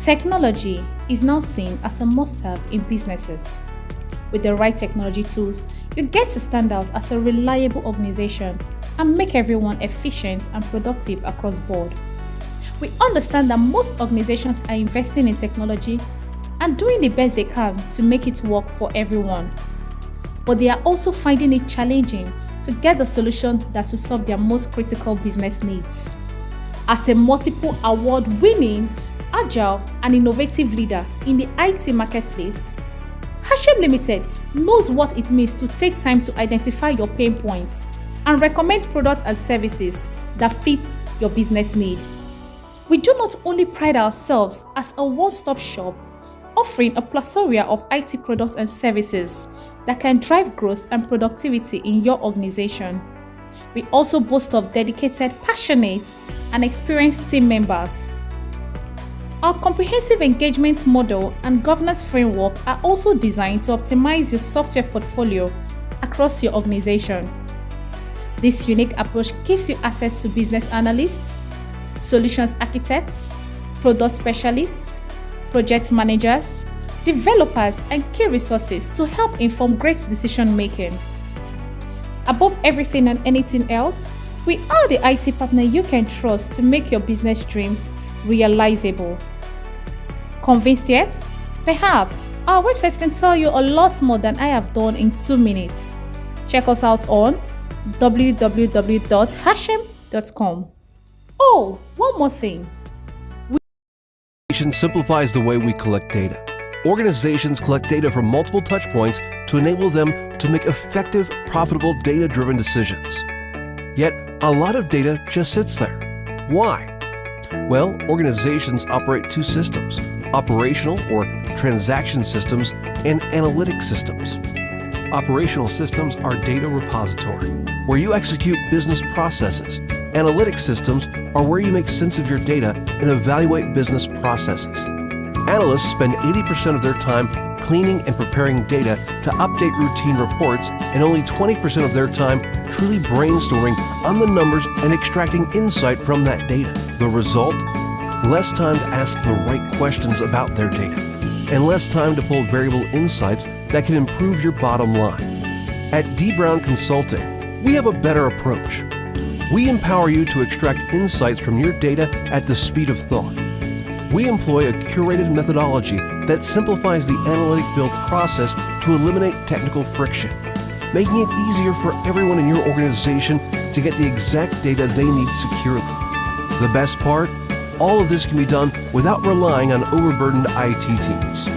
Technology is now seen as a must-have in businesses. With the right technology tools, you get to stand out as a reliable organization and make everyone efficient and productive across board. We understand that most organizations are investing in technology and doing the best they can to make it work for everyone. But they are also finding it challenging to get the solution that will solve their most critical business needs. As a multiple award-winning, agile and innovative leader in the IT marketplace, Hashem Limited knows what it means to take time to identify your pain points and recommend products and services that fit your business need. We do not only pride ourselves as a one-stop shop offering a plethora of IT products and services that can drive growth and productivity in your organization. We also boast of dedicated, passionate, and experienced team members. Our comprehensive engagement model and governance framework are also designed to optimize your software portfolio across your organization. This unique approach gives you access to business analysts, solutions architects, product specialists, project managers, developers, and key resources to help inform great decision making. Above everything and anything else, we are the IT partner you can trust to make your business dreams realizable. Convinced yet? Perhaps our website can tell you a lot more than I have done in 2 minutes. Check us out on www.hashem.com. Oh, one more thing. Simplifies the way we collect data. Organizations collect data from multiple touchpoints to enable them to make effective, profitable, data-driven decisions. Yet, a lot of data just sits there. Why? Well, organizations operate 2 systems: operational or transaction systems and analytic systems. Operational systems are data repository, where you execute business processes. Analytic systems are where you make sense of your data and evaluate business processes. Analysts spend 80% of their time cleaning and preparing data to update routine reports, and only 20% of their time truly brainstorming on the numbers and extracting insight from that data. The result? Less time to ask the right questions about their data, and less time to pull variable insights that can improve your bottom line. At D. Brown Consulting, we have a better approach. We empower you to extract insights from your data at the speed of thought. We employ a curated methodology that simplifies the analytic build process to eliminate technical friction, making it easier for everyone in your organization to get the exact data they need securely. The best part? All of this can be done without relying on overburdened IT teams.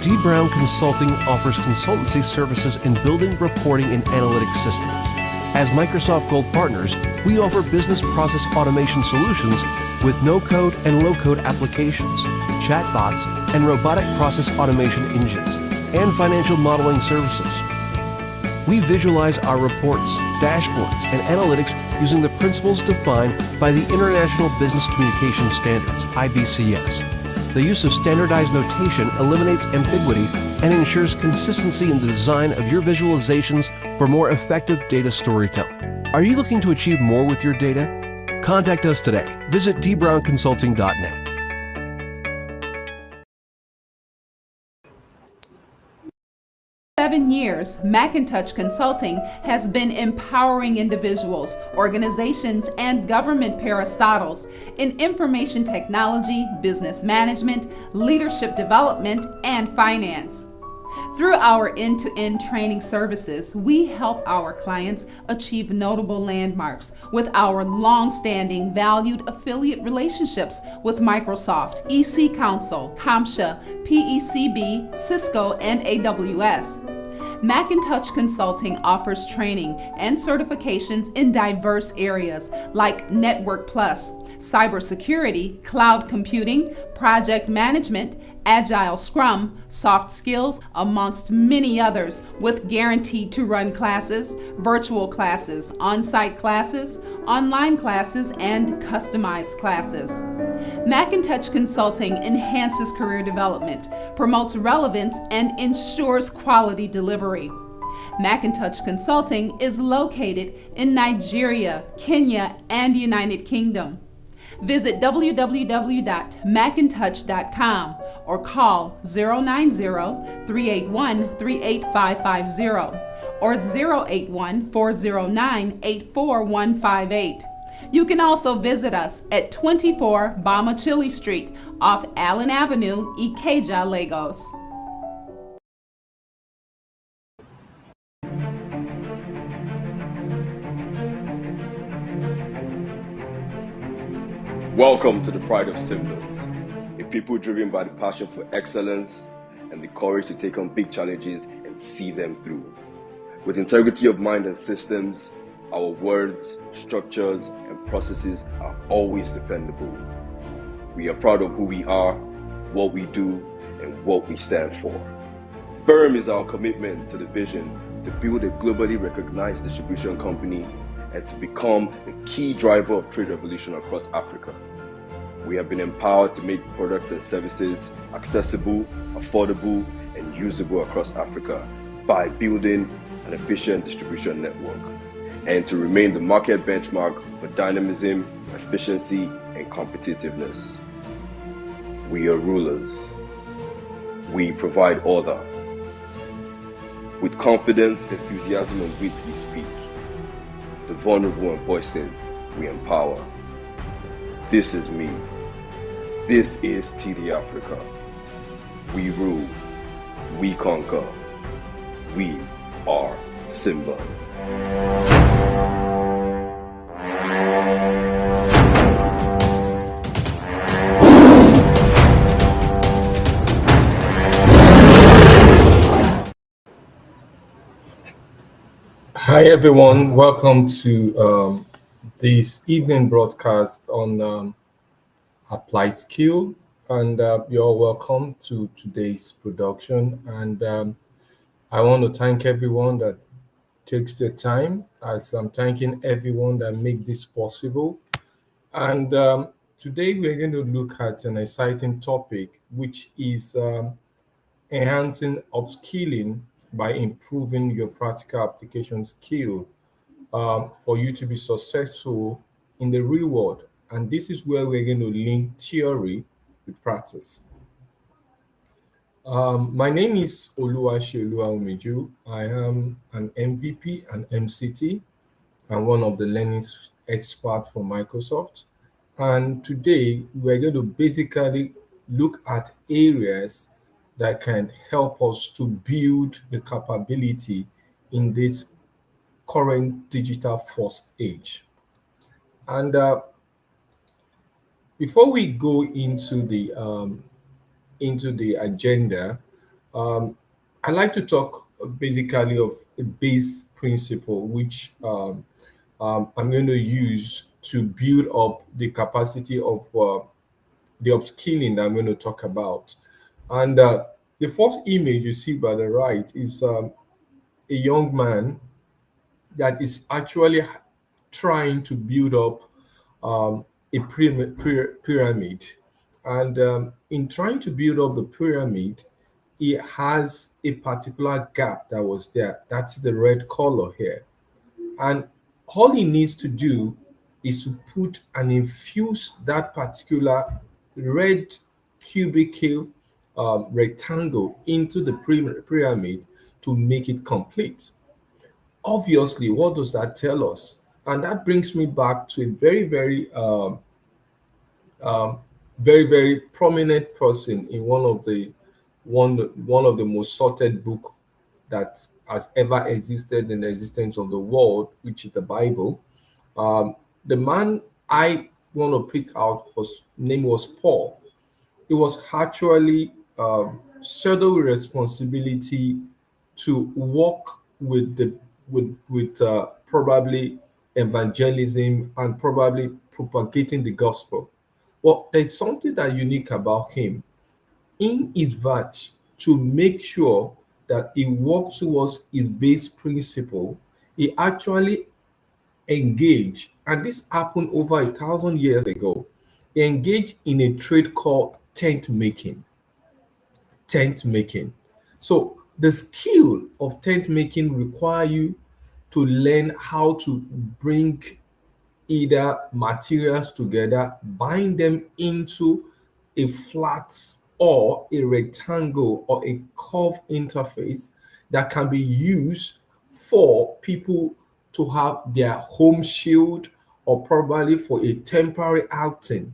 D. Brown Consulting offers consultancy services in building, reporting, and analytics systems. As Microsoft Gold partners, we offer business process automation solutions with no-code and low-code applications, chatbots, and robotic process automation engines, and financial modeling services. We visualize our reports, dashboards, and analytics using the principles defined by the International Business Communication Standards, IBCS. The use of standardized notation eliminates ambiguity and ensures consistency in the design of your visualizations for more effective data storytelling. Are you looking to achieve more with your data? Contact us today. Visit dbrownconsulting.net. 7 years, Macintosh Consulting has been empowering individuals, organizations, and government parastatals in information technology, business management, leadership development, and finance. Through our end-to-end training services, we help our clients achieve notable landmarks with our long-standing valued affiliate relationships with Microsoft, EC Council, CompTIA, PECB, Cisco, and AWS. Macintosh Consulting offers training and certifications in diverse areas like Network Plus, cybersecurity, cloud computing, project management, Agile Scrum, soft skills, amongst many others, with guaranteed to run classes, virtual classes, on-site classes, online classes, and customized classes. Macintosh Consulting enhances career development, promotes relevance, and ensures quality delivery. Macintosh Consulting is located in Nigeria, Kenya, and United Kingdom. Visit www.macintouch.com or call 090-381-38550 or 081-409-84158. You can also visit us at 24 Bama Street off Allen Avenue, Ikeja, Lagos. Welcome to the Pride of Symbols, a people driven by the passion for excellence and the courage to take on big challenges and see them through. With integrity of mind and systems, our words, structures, and processes are always dependable. We are proud of who we are, what we do, and what we stand for. Firm is our commitment to the vision to build a globally recognized distribution company and to become the key driver of trade revolution across Africa. We have been empowered to make products and services accessible, affordable, and usable across Africa by building an efficient distribution network, and to remain the market benchmark for dynamism, efficiency, and competitiveness. We are rulers. We provide order. With confidence, enthusiasm, and wit we speak. The vulnerable and voiceless we empower. This is me. This is TD Africa. We rule. We conquer. We are Simba. Hi everyone, welcome to this evening broadcast on Apply Skill, and you're welcome to today's production. And I want to thank everyone that takes the time, as I'm thanking everyone that make this possible. And today we're going to look at an exciting topic, which is enhancing upskilling by improving your practical application skill for you to be successful in the real world. And this is where we're going to link theory with practice. My name is Oluwaseyi Oluwaumiju. I am an MVP and MCT and one of the learning experts for Microsoft. And today we're going to basically look at areas that can help us to build the capability in this current digital first age. And before we go into the agenda, I'd like to talk basically of a base principle which I'm going to use to build up the capacity of the upskilling that I'm going to talk about. And the first image you see by the right is a young man that is actually trying to build up a pyramid. And in trying to build up the pyramid, he has a particular gap that was there. That's the red color here. And all he needs to do is to put and infuse that particular red cubicle rectangle into the pyramid to make it complete. Obviously, what does that tell us? And that brings me back to a very, very prominent person in one of the most sorted book that has ever existed in the existence of the world, which is the Bible. The man I want to pick out name was Paul. It was actually shadow responsibility to work with probably evangelism and probably propagating the gospel. Well, there's something that unique about him. In his vat to make sure that he works towards his base principle, he actually engaged, and this happened over 1,000 years ago. He engaged in a trade called tent making. So the skill of tent making require you to learn how to bring either materials together, bind them into a flat or a rectangle or a curved interface that can be used for people to have their home shield or probably for a temporary outing.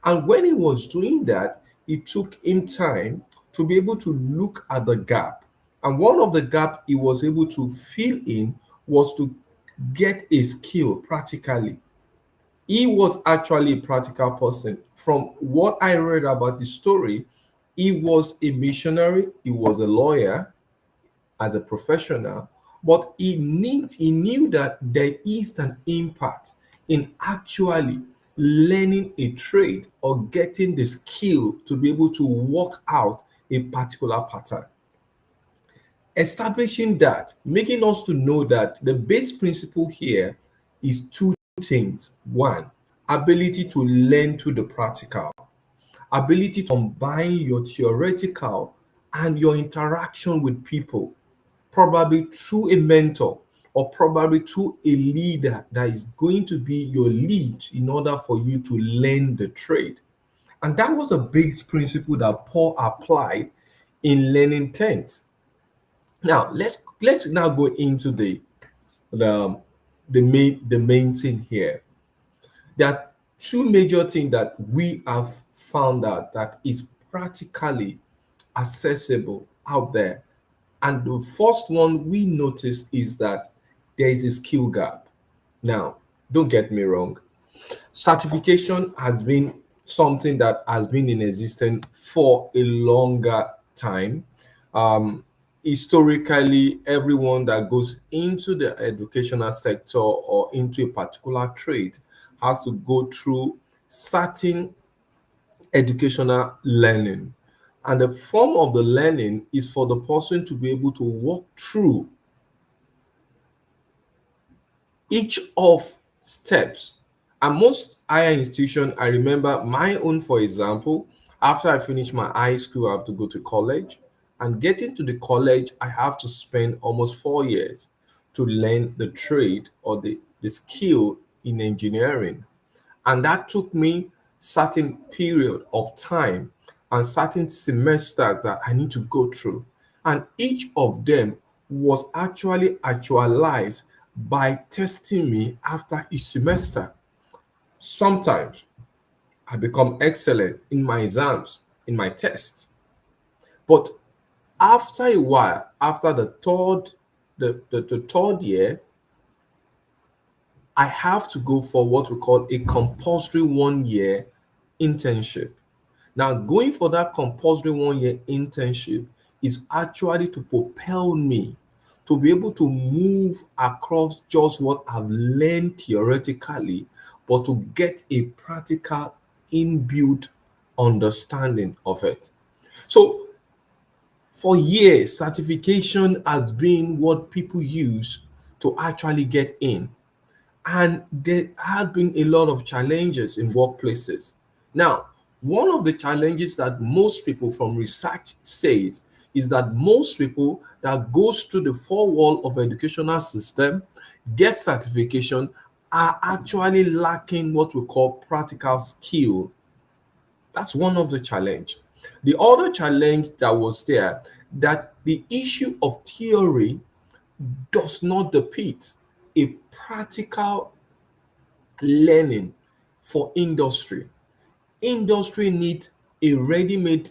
And when he was doing that, it took him time to be able to look at the gap. And one of the gap he was able to fill in was to get a skill practically. He was actually a practical person. From what I read about the story, he was a missionary, he was a lawyer as a professional, but he knew that there is an impact in actually learning a trade or getting the skill to be able to work out a particular pattern. Establishing that, making us to know that the base principle here is two things. One, ability to learn to the practical, ability to combine your theoretical and your interaction with people, probably through a mentor or probably through a leader that is going to be your lead in order for you to learn the trade. And that was a base principle that Paul applied in learning tent. Now let's now go into the the main thing here. There are two major things that we have found out that is practically accessible out there. And the first one we notice is that there is a skill gap. Now, don't get me wrong. Certification has been something that has been in existence for a longer time. Historically, everyone that goes into the educational sector or into a particular trade has to go through certain educational learning. And the form of the learning is for the person to be able to walk through each of steps. And most higher institutions, I remember my own, for example, after I finish my high school, I have to go to college. And getting to the college, I have to spend almost 4 years to learn the trade or the skill in engineering. And that took me certain period of time and certain semesters that I need to go through. And each of them was actually actualized by testing me after each semester. Sometimes I become excellent in my exams, in my tests. But after a while, after the third year, I have to go for what we call a compulsory 1 year internship. Now, going for that compulsory 1 year internship is actually to propel me to be able to move across just what I've learned theoretically, but to get a practical inbuilt understanding of it. So, for years, certification has been what people use to actually get in. And there have been a lot of challenges in workplaces. Now, one of the challenges that most people from research says is that most people that goes through the four wall of educational system, get certification, are actually lacking what we call practical skill. That's one of the challenge. The other challenge that was there, that the issue of theory does not depict a practical learning for industry. Industry needs a ready-made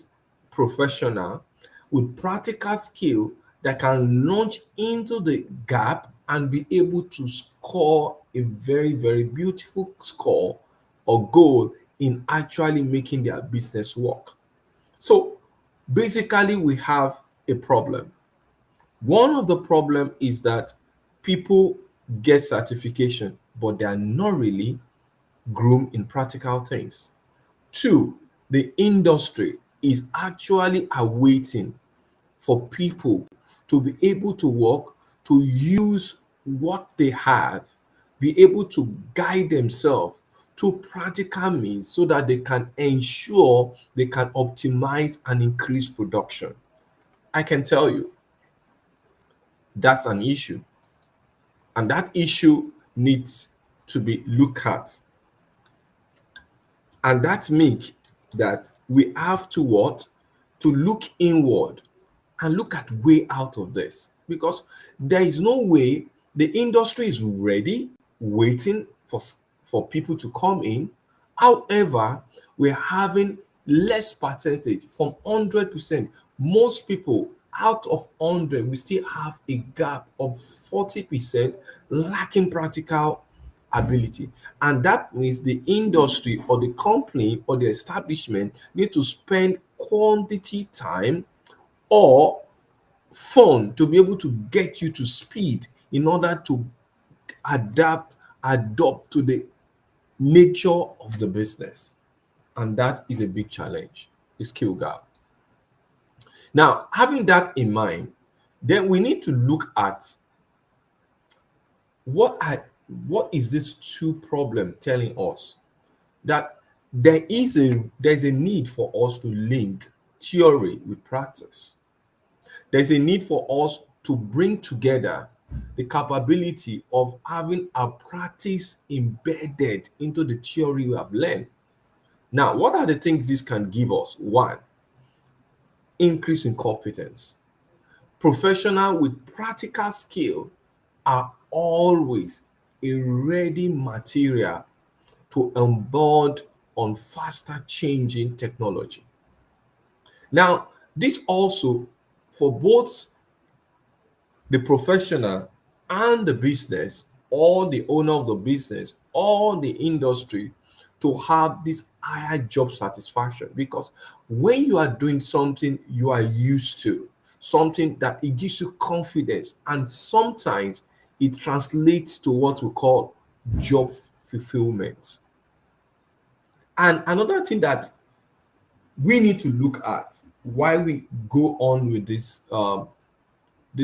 professional with practical skill that can launch into the gap and be able to score a very, very beautiful score or goal in actually making their business work. So basically, we have a problem. One of the problem is that people get certification, but they are not really groomed in practical things. Two, the industry is actually awaiting for people to be able to work, to use what they have, be able to guide themselves to practical means so that they can ensure they can optimize and increase production. I can tell you that's an issue. And that issue needs to be looked at. And that means that we have to what? To look inward and look at way out of this, because there is no way the industry is ready, waiting for people to come in. However, we're having less percentage from 100%. Most people out of 100, we still have a gap of 40% lacking practical ability. And that means the industry or the company or the establishment need to spend quantity time or fun to be able to get you to speed in order to adopt to the nature of the business. And that is a big challenge, a skill gap. Now, having that in mind, then we need to look at what is this two problem telling us? That there's a need for us to link theory with practice. There's a need for us to bring together the capability of having a practice embedded into the theory we have learned. Now, what are the things this can give us? One, increase in competence. Professionals with practical skill are always a ready material to onboard on faster changing technology. Now, this also for both the professional and the business, or the owner of the business, or the industry, to have this higher job satisfaction. Because when you are doing something you are used to, something that it gives you confidence, and sometimes it translates to what we call job fulfillment. And another thing that we need to look at while we go on with this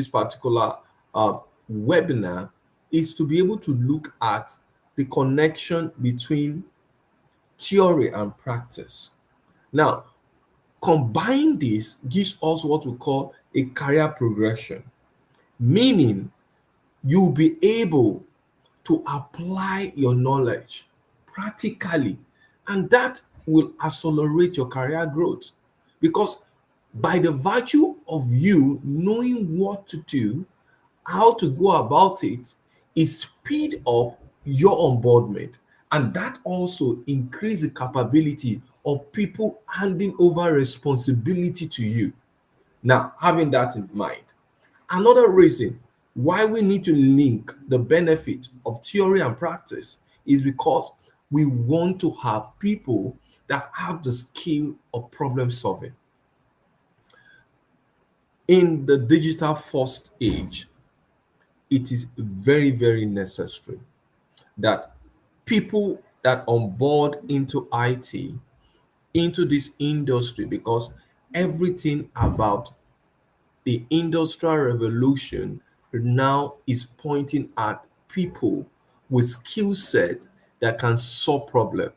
particular webinar is to be able to look at the connection between theory and practice. Now, combine this gives us what we call a career progression, meaning you'll be able to apply your knowledge practically, and that will accelerate your career growth, because by the virtue of you knowing what to do, how to go about it, speed up your onboardment, and that also increase the capability of people handing over responsibility to you. Now, having that in mind, another reason why we need to link the benefit of theory and practice is because we want to have people that have the skill of problem solving. In the digital first age, it is very, very necessary that people that onboard into IT, into this industry, because everything about the industrial revolution now is pointing at people with skill set that can solve problem,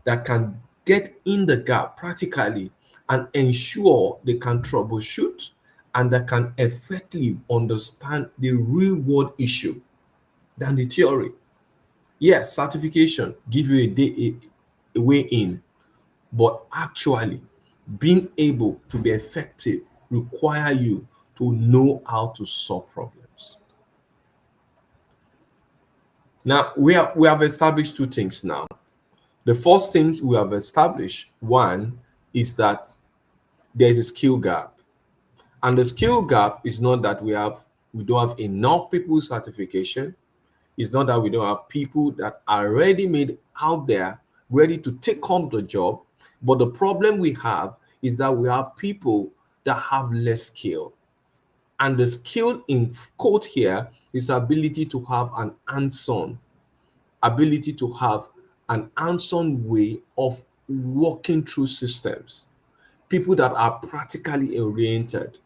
that can get in the gap practically and ensure they can troubleshoot, and that can effectively understand the real world issue than the theory. Yes, certification give you a way in, but actually being able to be effective require you to know how to solve problems. Now, we have established two things now. The first thing we have established, one, is that there is a skill gap. And the skill gap is not that we don't have enough people with certification. It's not that we don't have people that are ready made out there, ready to take on the job. But the problem we have is that we have people that have less skill. And the skill in quote here is the ability to have an hands-on, ability to have an hands-on way of working through systems, people that are practically oriented.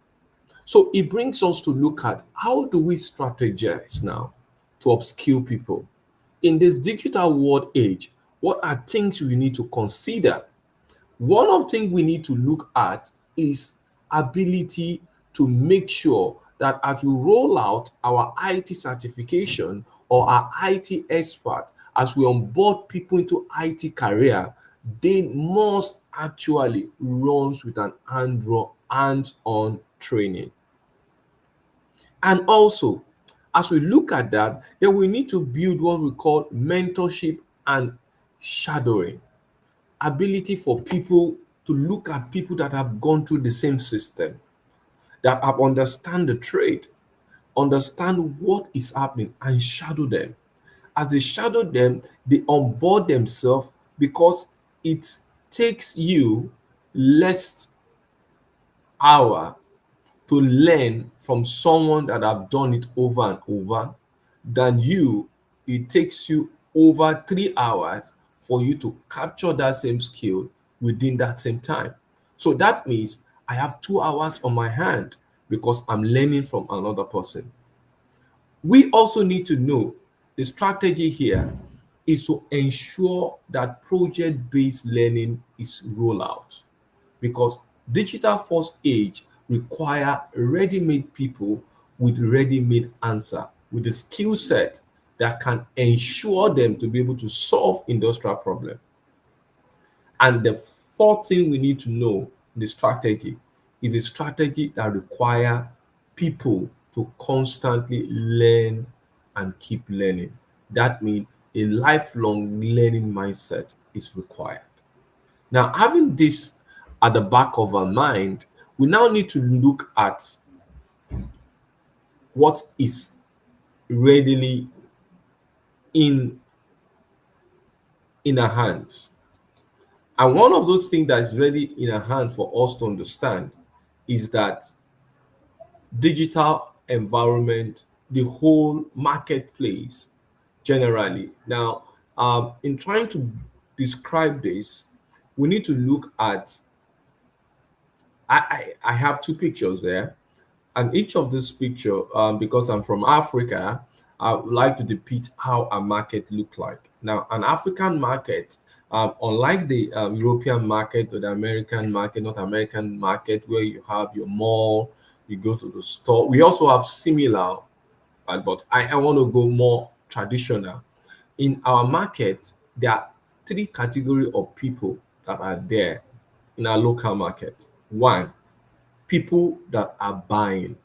So it brings us to look at how do we strategize now to upskill people. In this digital world age, what are things we need to consider? One of the things we need to look at is ability to make sure that as we roll out our IT certification or our IT expert, as we onboard people into IT career, they must actually run with an hands-on training. And also, as we look at that, then we need to build what we call mentorship and shadowing. Ability for people to look at people that have gone through the same system, that have understand the trade, understand what is happening, and shadow them. As they shadow them, they onboard themselves, because it takes you less hour to learn from someone that have done it over and over than you. It takes you over 3 hours for you to capture that same skill within that same time. So that means I have 2 hours on my hand because I'm learning from another person. We also need to know the strategy here is to ensure that project-based learning is rolled out, because digital first age require ready-made people with ready-made answer, with the skill set that can ensure them to be able to solve industrial problem. And the fourth thing we need to know in the strategy is a strategy that require people to constantly learn and keep learning. That means a lifelong learning mindset is required. Now, having this at the back of our mind, we now need to look at what is readily in our hands. And one of those things that is ready in our hand for us to understand is that digital environment, the whole marketplace generally. Now, in trying to describe this, we need to look at, I have two pictures there, and each of this picture, because I'm from Africa, I would like to depict how a market look like. Now, an African market, unlike the European market or the American market, North American market, where you have your mall, you go to the store. We also have similar, but I want to go more traditional. In our market, there are three categories of people that are there in our local market. One, people that are buying,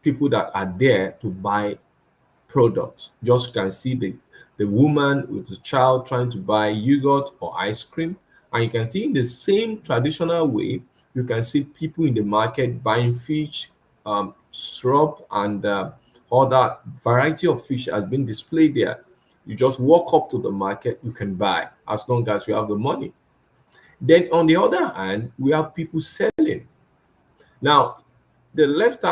people that are there to buy products. Just can see the woman with the child trying to buy yogurt or ice cream. And you can see in the same traditional way, you can see people in the market buying fish, syrup, and other variety of fish has been displayed there. You just walk up to the market, you can buy as long as you have the money. Then on the other hand, we have people selling. Now, the left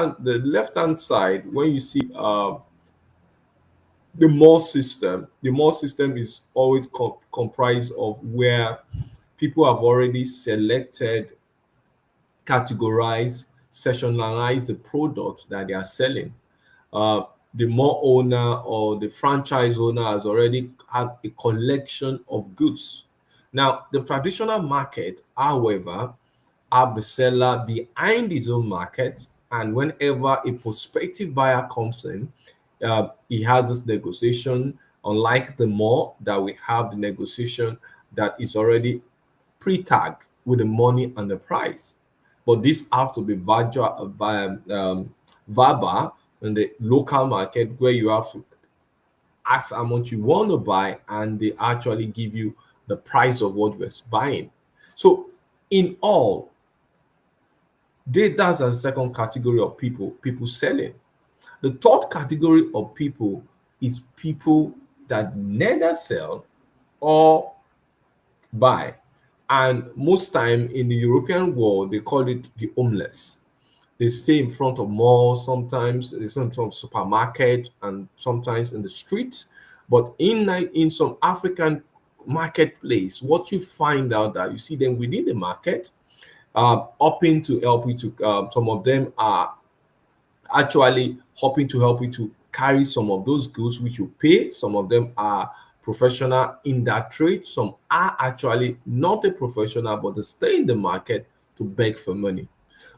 hand side, when you see the mall system is always comprised of where people have already selected, categorized, sectionalized the product that they are selling. The mall owner or the franchise owner has already had a collection of goods. Now, the traditional market, however, have the seller behind his own market, and whenever a prospective buyer comes in, he has this negotiation. Unlike the mall, that we have the negotiation that is already pre-tagged with the money and the price. But this have to be verbal in the local market, where you have to ask how much you want to buy, and they actually give you the price of what you're buying. So in all, that's a second category of people selling. The third category of people is people that neither sell or buy. And most time in the European world, they call it the homeless. They stay in front of malls, sometimes they stay in front of supermarket, and sometimes in the streets. But in some African marketplace, what you find out that you see them within the market, hoping to help you to, some of them are actually hoping to help you to carry some of those goods which you pay. Some of them are professional in that trade. Some are actually not a professional, but they stay in the market to beg for money.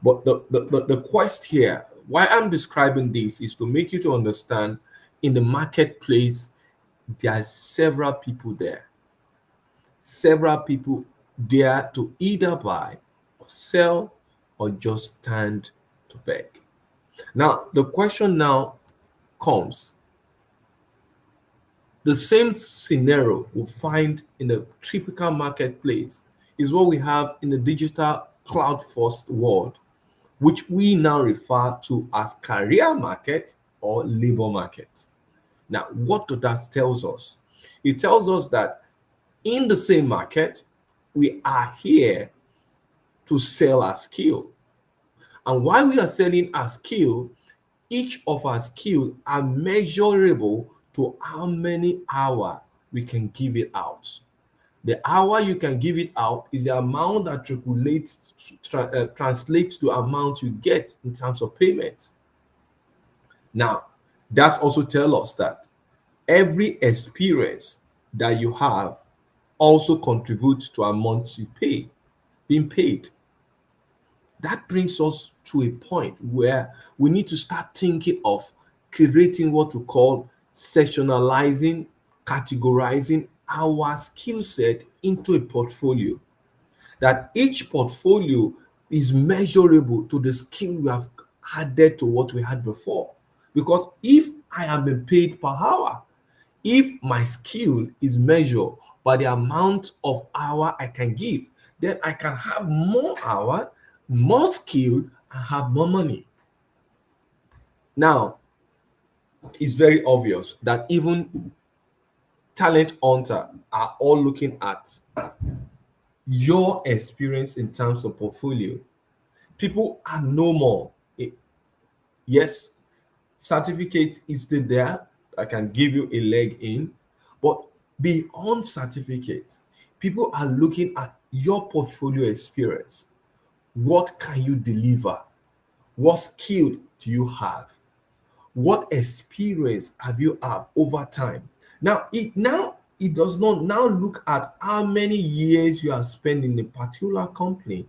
But the quest here, why I'm describing this, is to make you to understand in the marketplace, there are several people there. Several people there to either buy or sell or just stand to beg. Now, the question now comes, the same scenario we find in the typical marketplace is what we have in the digital cloud-first world, which we now refer to as career market or labor market. Now, what does that tells us? It tells us that in the same market, we are here to sell our skill. And while we are selling our skill, each of our skill are measurable to how many hours we can give it out. The hour you can give it out is the amount that translates to amount you get in terms of payment. Now, that also tells us that every experience that you have also contributes to amount you pay, being paid. That brings us to a point where we need to start thinking of creating what we call sectionalizing, categorizing our skill set into a portfolio. That each portfolio is measurable to the skill we have added to what we had before. Because if I am being paid per hour, if my skill is measured by the amount of hour I can give, then I can have more hour, more skill, and have more money. Now, it's very obvious that even talent hunter are all looking at your experience in terms of portfolio. People are no more. Yes, certificate is still there. I can give you a leg in, but beyond certificate, people are looking at your portfolio experience. What can you deliver? What skill do you have? What experience have you had over time? Now it does not now look at how many years you have spent in a particular company.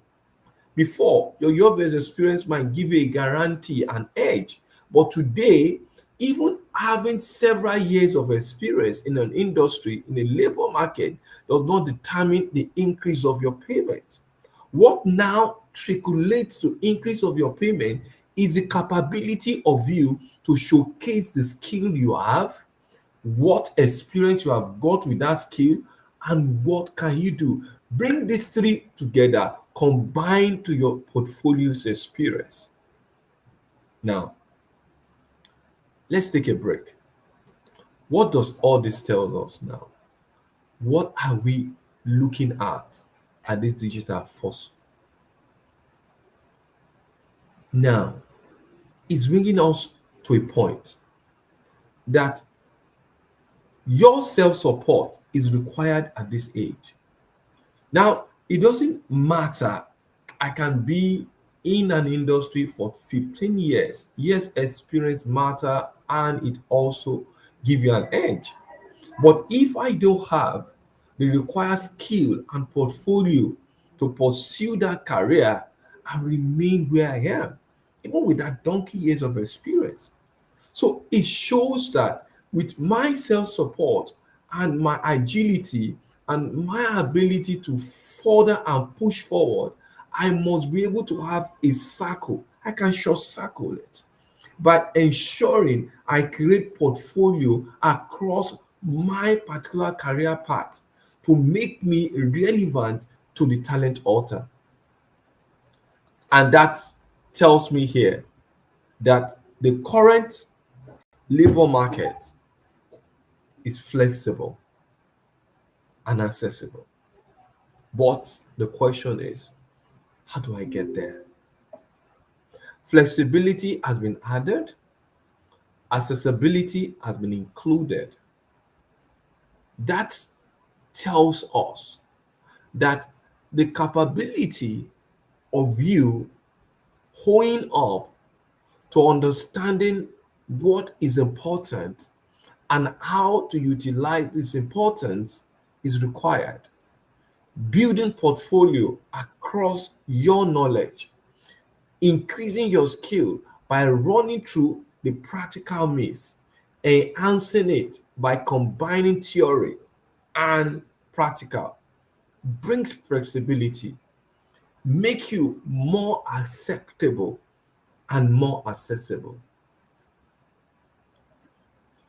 Before, your years experience might give you a guarantee, an edge. But today, even having several years of experience in an industry, in a labor market, does not determine the increase of your payment. What now trickles to increase of your payment is the capability of you to showcase the skill you have, what experience you have got with that skill, and what can you do. Bring these three together, combine to your portfolio's experience. Now, let's take a break. What does all this tell us now? What are we looking at this digital force? Now, it's bringing us to a point that your self-support is required at this age. Now, it doesn't matter. I can be in an industry for 15 years. Yes, experience matter and it also give you an edge. But if I don't have the required skill and portfolio to pursue that career, I remain where I am, even with that donkey years of experience. So it shows that with my self-support and my agility and my ability to further and push forward, I must be able to have a circle. I can short circle it by ensuring I create portfolio across my particular career path to make me relevant to the talent altar. And that tells me here that the current labor market is flexible and accessible. But the question is, how do I get there? Flexibility has been added, accessibility has been included. That tells us that the capability of you honing up to understanding what is important and how to utilize this importance is required. Building portfolio across your knowledge, increasing your skill by running through the practical means enhancing it by combining theory and practical brings flexibility, make you more acceptable and more accessible.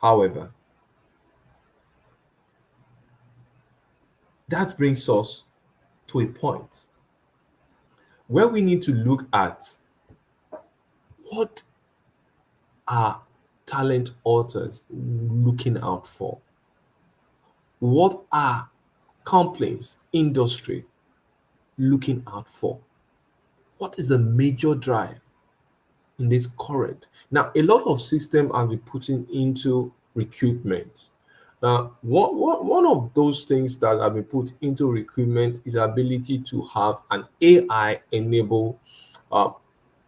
However, that brings us to a point where we need to look at what are talent authors looking out for? What are companies, industry looking out for? What is the major drive in this current? Now, a lot of systems are been putting into recruitment. One of those things that have been put into recruitment is the ability to have an AI-enabled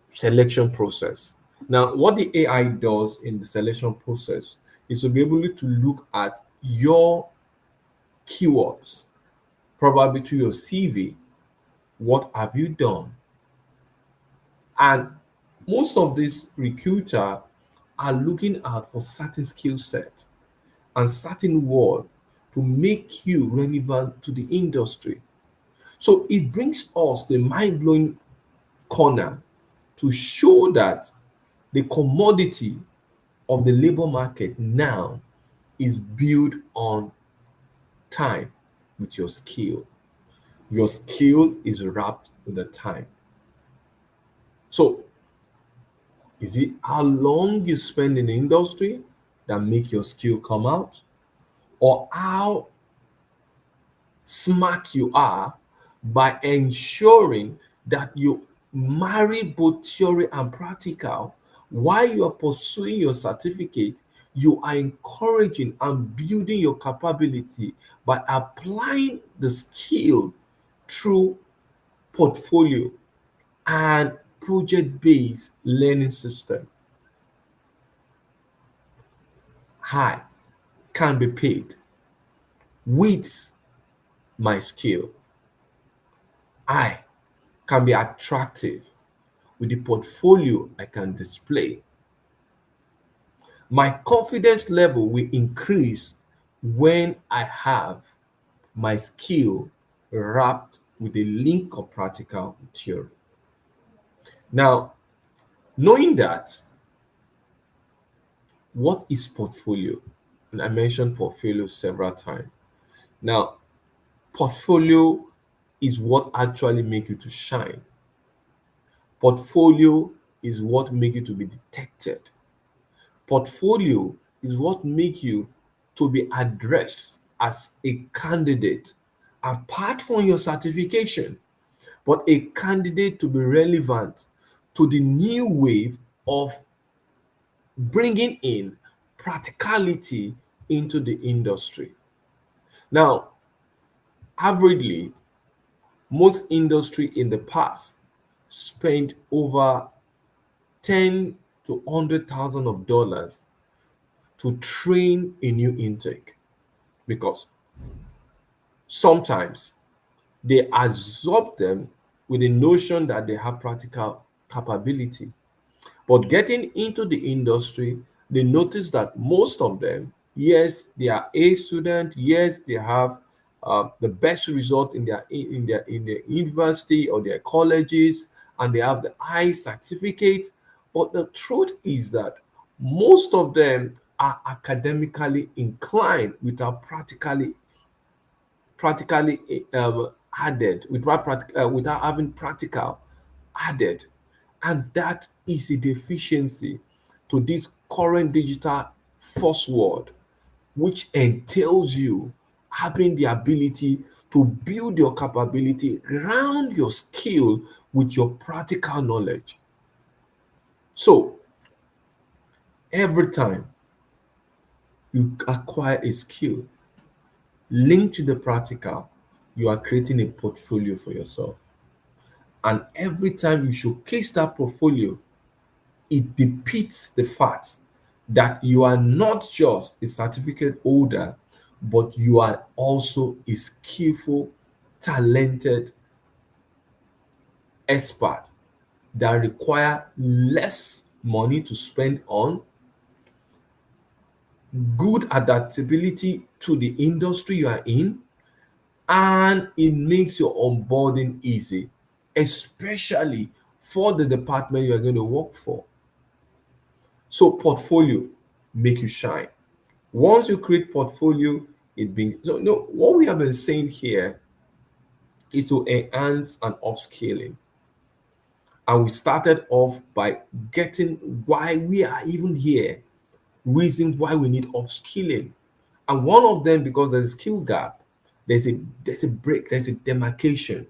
selection process. Now, what the AI does in the selection process is to be able to look at your keywords, probably to your CV. What have you done? And most of these recruiter are looking out for certain skill set and certain word to make you relevant to the industry. So it brings us the mind-blowing corner to show that the commodity of the labor market now is built on time with your skill. Your skill is wrapped with the time. So is it how long you spend in the industry that make your skill come out, or how smart you are by ensuring that you marry both theory and practical? While you are pursuing your certificate, you are encouraging and building your capability by applying the skill through portfolio and project-based learning system. I can be paid with my skill. I can be attractive with the portfolio I can display. My confidence level will increase when I have my skill wrapped with a link of practical theory. Now, knowing that, what is portfolio? And I mentioned portfolio several times. Now, portfolio is what actually make you to shine. Portfolio is what make you to be detected. Portfolio is what make you to be addressed as a candidate apart from your certification, but a candidate to be relevant to the new wave of bringing in practicality into the industry. Now, averagely, most industry in the past spent over 10 to $100,000 to train a new intake, because sometimes they absorb them with the notion that they have practical capability. But getting into the industry, they notice that most of them, yes, they are A student, yes, they have the best result in their university or their colleges, and they have the high certificate. But the truth is that most of them are academically inclined without practically added, without having practical added. And that is a deficiency to this current digital first world, which entails you having the ability to build your capability around your skill with your practical knowledge. So every time you acquire a skill linked to the practical, you are creating a portfolio for yourself. And every time you showcase that portfolio, it depicts the fact that you are not just a certificate holder, but you are also a skillful, talented expert that require less money to spend on good adaptability to the industry you are in, and it makes your onboarding easy, especially for the department you are going to work for. So portfolio make you shine. Once you create portfolio, it brings, so no, what we have been saying here is to enhance and upscaling. And we started off by getting why we are even here, reasons why we need upskilling. And one of them, because there's a skill gap, there's a break, there's a demarcation,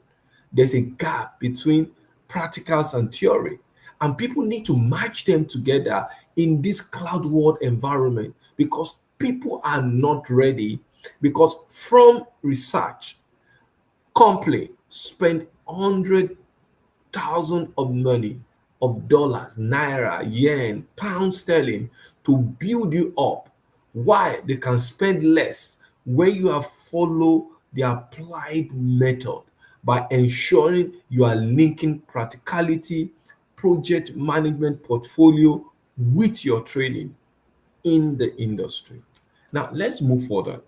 there's a gap between practicals and theory. And people need to match them together in this cloud world environment, because people are not ready. Because from research, company spend 100,000 of money, of dollars, naira, yen, pound sterling, to build you up. Why? They can spend less when you have followed the applied method, by ensuring you are linking practicality, project management, portfolio with your training in the industry. Now let's move further.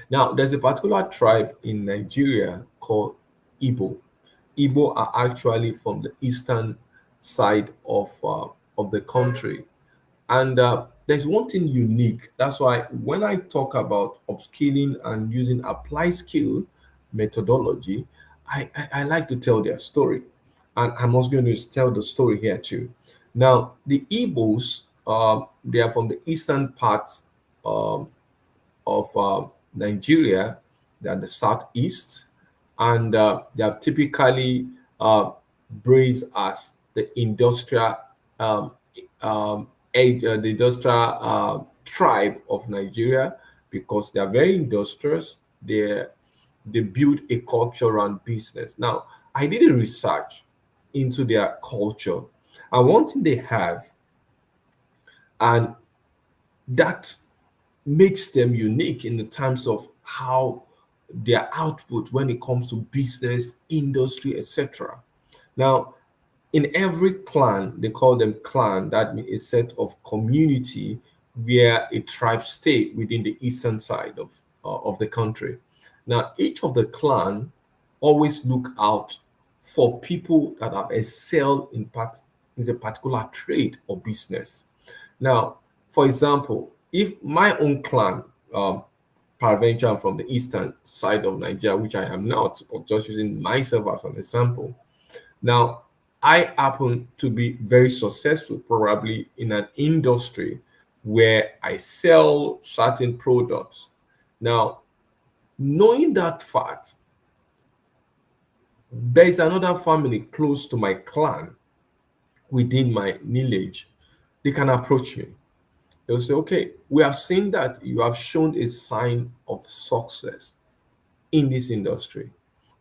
Now there's a particular tribe in Nigeria called Igbo. Igbo are actually from the eastern side of the country, and there's one thing unique. That's why when I talk about upskilling and using applied skill methodology, I like to tell their story, and I'm also going to tell the story here too. Now the Igbos, they are from the eastern parts um, of Nigeria. They're the southeast, and they are typically braised as the industrial um, age, the industrial tribe of Nigeria, because they are very industrious. They build a culture around business. Now, I did a research into their culture, and one thing they have, and that makes them unique in the terms of how their output when it comes to business, industry, etc. Now, in every clan, they call them clan, that means a set of community where a tribe stay within the eastern side of the country. Now, each of the clan always look out for people that have excelled in a particular trade or business. Now, for example, if my own clan, peradventure I'm from the eastern side of Nigeria, which I am not, but just using myself as an example. Now, I happen to be very successful, probably in an industry where I sell certain products. Now, knowing that fact, there is another family close to my clan within my lineage. They can approach me. They'll say, okay, we have seen that you have shown a sign of success in this industry.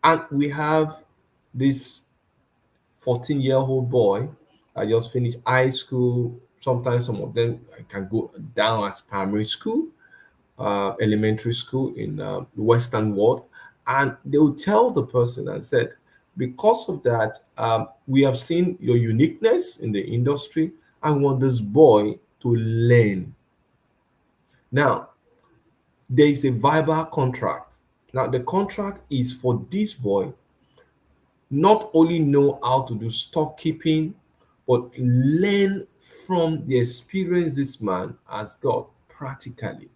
And we have this 14-year-old boy. I just finished high school. Sometimes some of them I can go down as primary school, elementary school in the Western world, and they will tell the person and said, because of that, we have seen your uniqueness in the industry. I want this boy to learn. Now, there is a verbal contract. Now, the contract is for this boy not only know how to do stock keeping, but learn from the experience this man has got practically.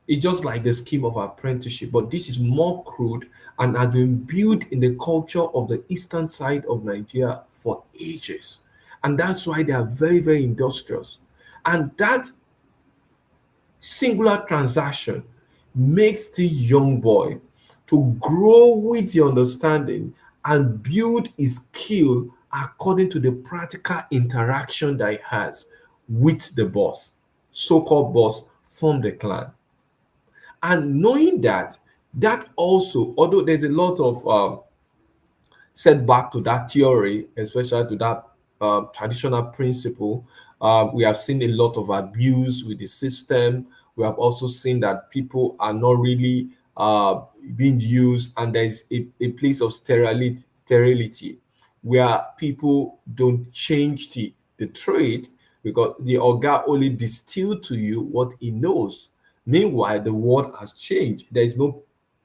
It's just like the scheme of apprenticeship, but this is more crude and has been built in the culture of the eastern side of Nigeria for ages. And that's why they are very, very industrious. And that singular transaction makes the young boy to grow with the understanding and build his skill according to the practical interaction that he has with the boss, so-called boss from the clan. And knowing that, that also, although there's a lot of setback to that theory, especially to that traditional principle, we have seen a lot of abuse with the system. We have also seen that people are not really being used, and there's a place of sterility where people don't change the trade because the Oga only distilled to you what he knows. Meanwhile, the world has changed. There is no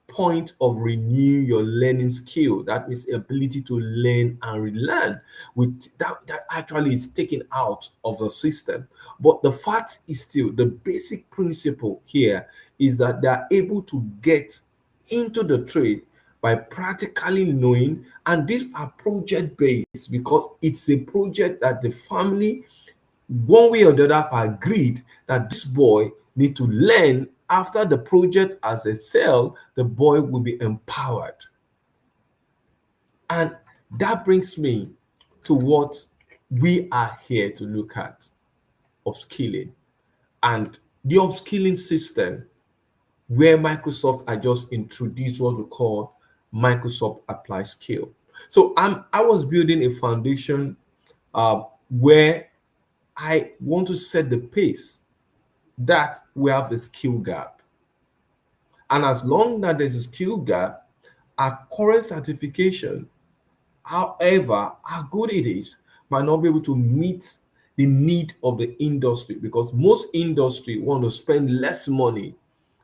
point of renewing your learning skill. That means ability to learn and relearn. With that actually is taken out of the system. But the fact is still the basic principle here is that they are able to get into the trade by practically knowing, and these are project based because it's a project that the family, one way or the other, have agreed that this boy need to learn. After the project as a cell, the boy will be empowered. And that brings me to what we are here to look at: upskilling. And the upskilling system, where Microsoft I just introduced what we call Microsoft Applied Skill. So I was building a foundation where I want to set the pace that we have a skill gap. And as long as there's a skill gap, our current certification, however how good it is, might not be able to meet the need of the industry, because most industry want to spend less money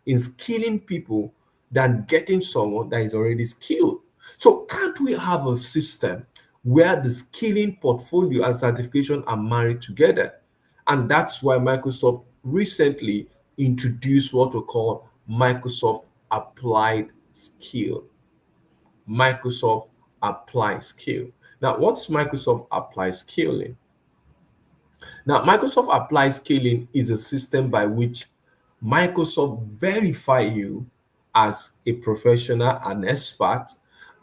in skilling people than getting someone that is already skilled. So can't we have a system where the skilling portfolio and certification are married together? And that's why Microsoft recently introduced what we call Microsoft Applied Skill. Microsoft Applied Skill. Now, what is Microsoft Applied Skilling? Now, Microsoft Applied Skilling is a system by which Microsoft verify you as a professional and expert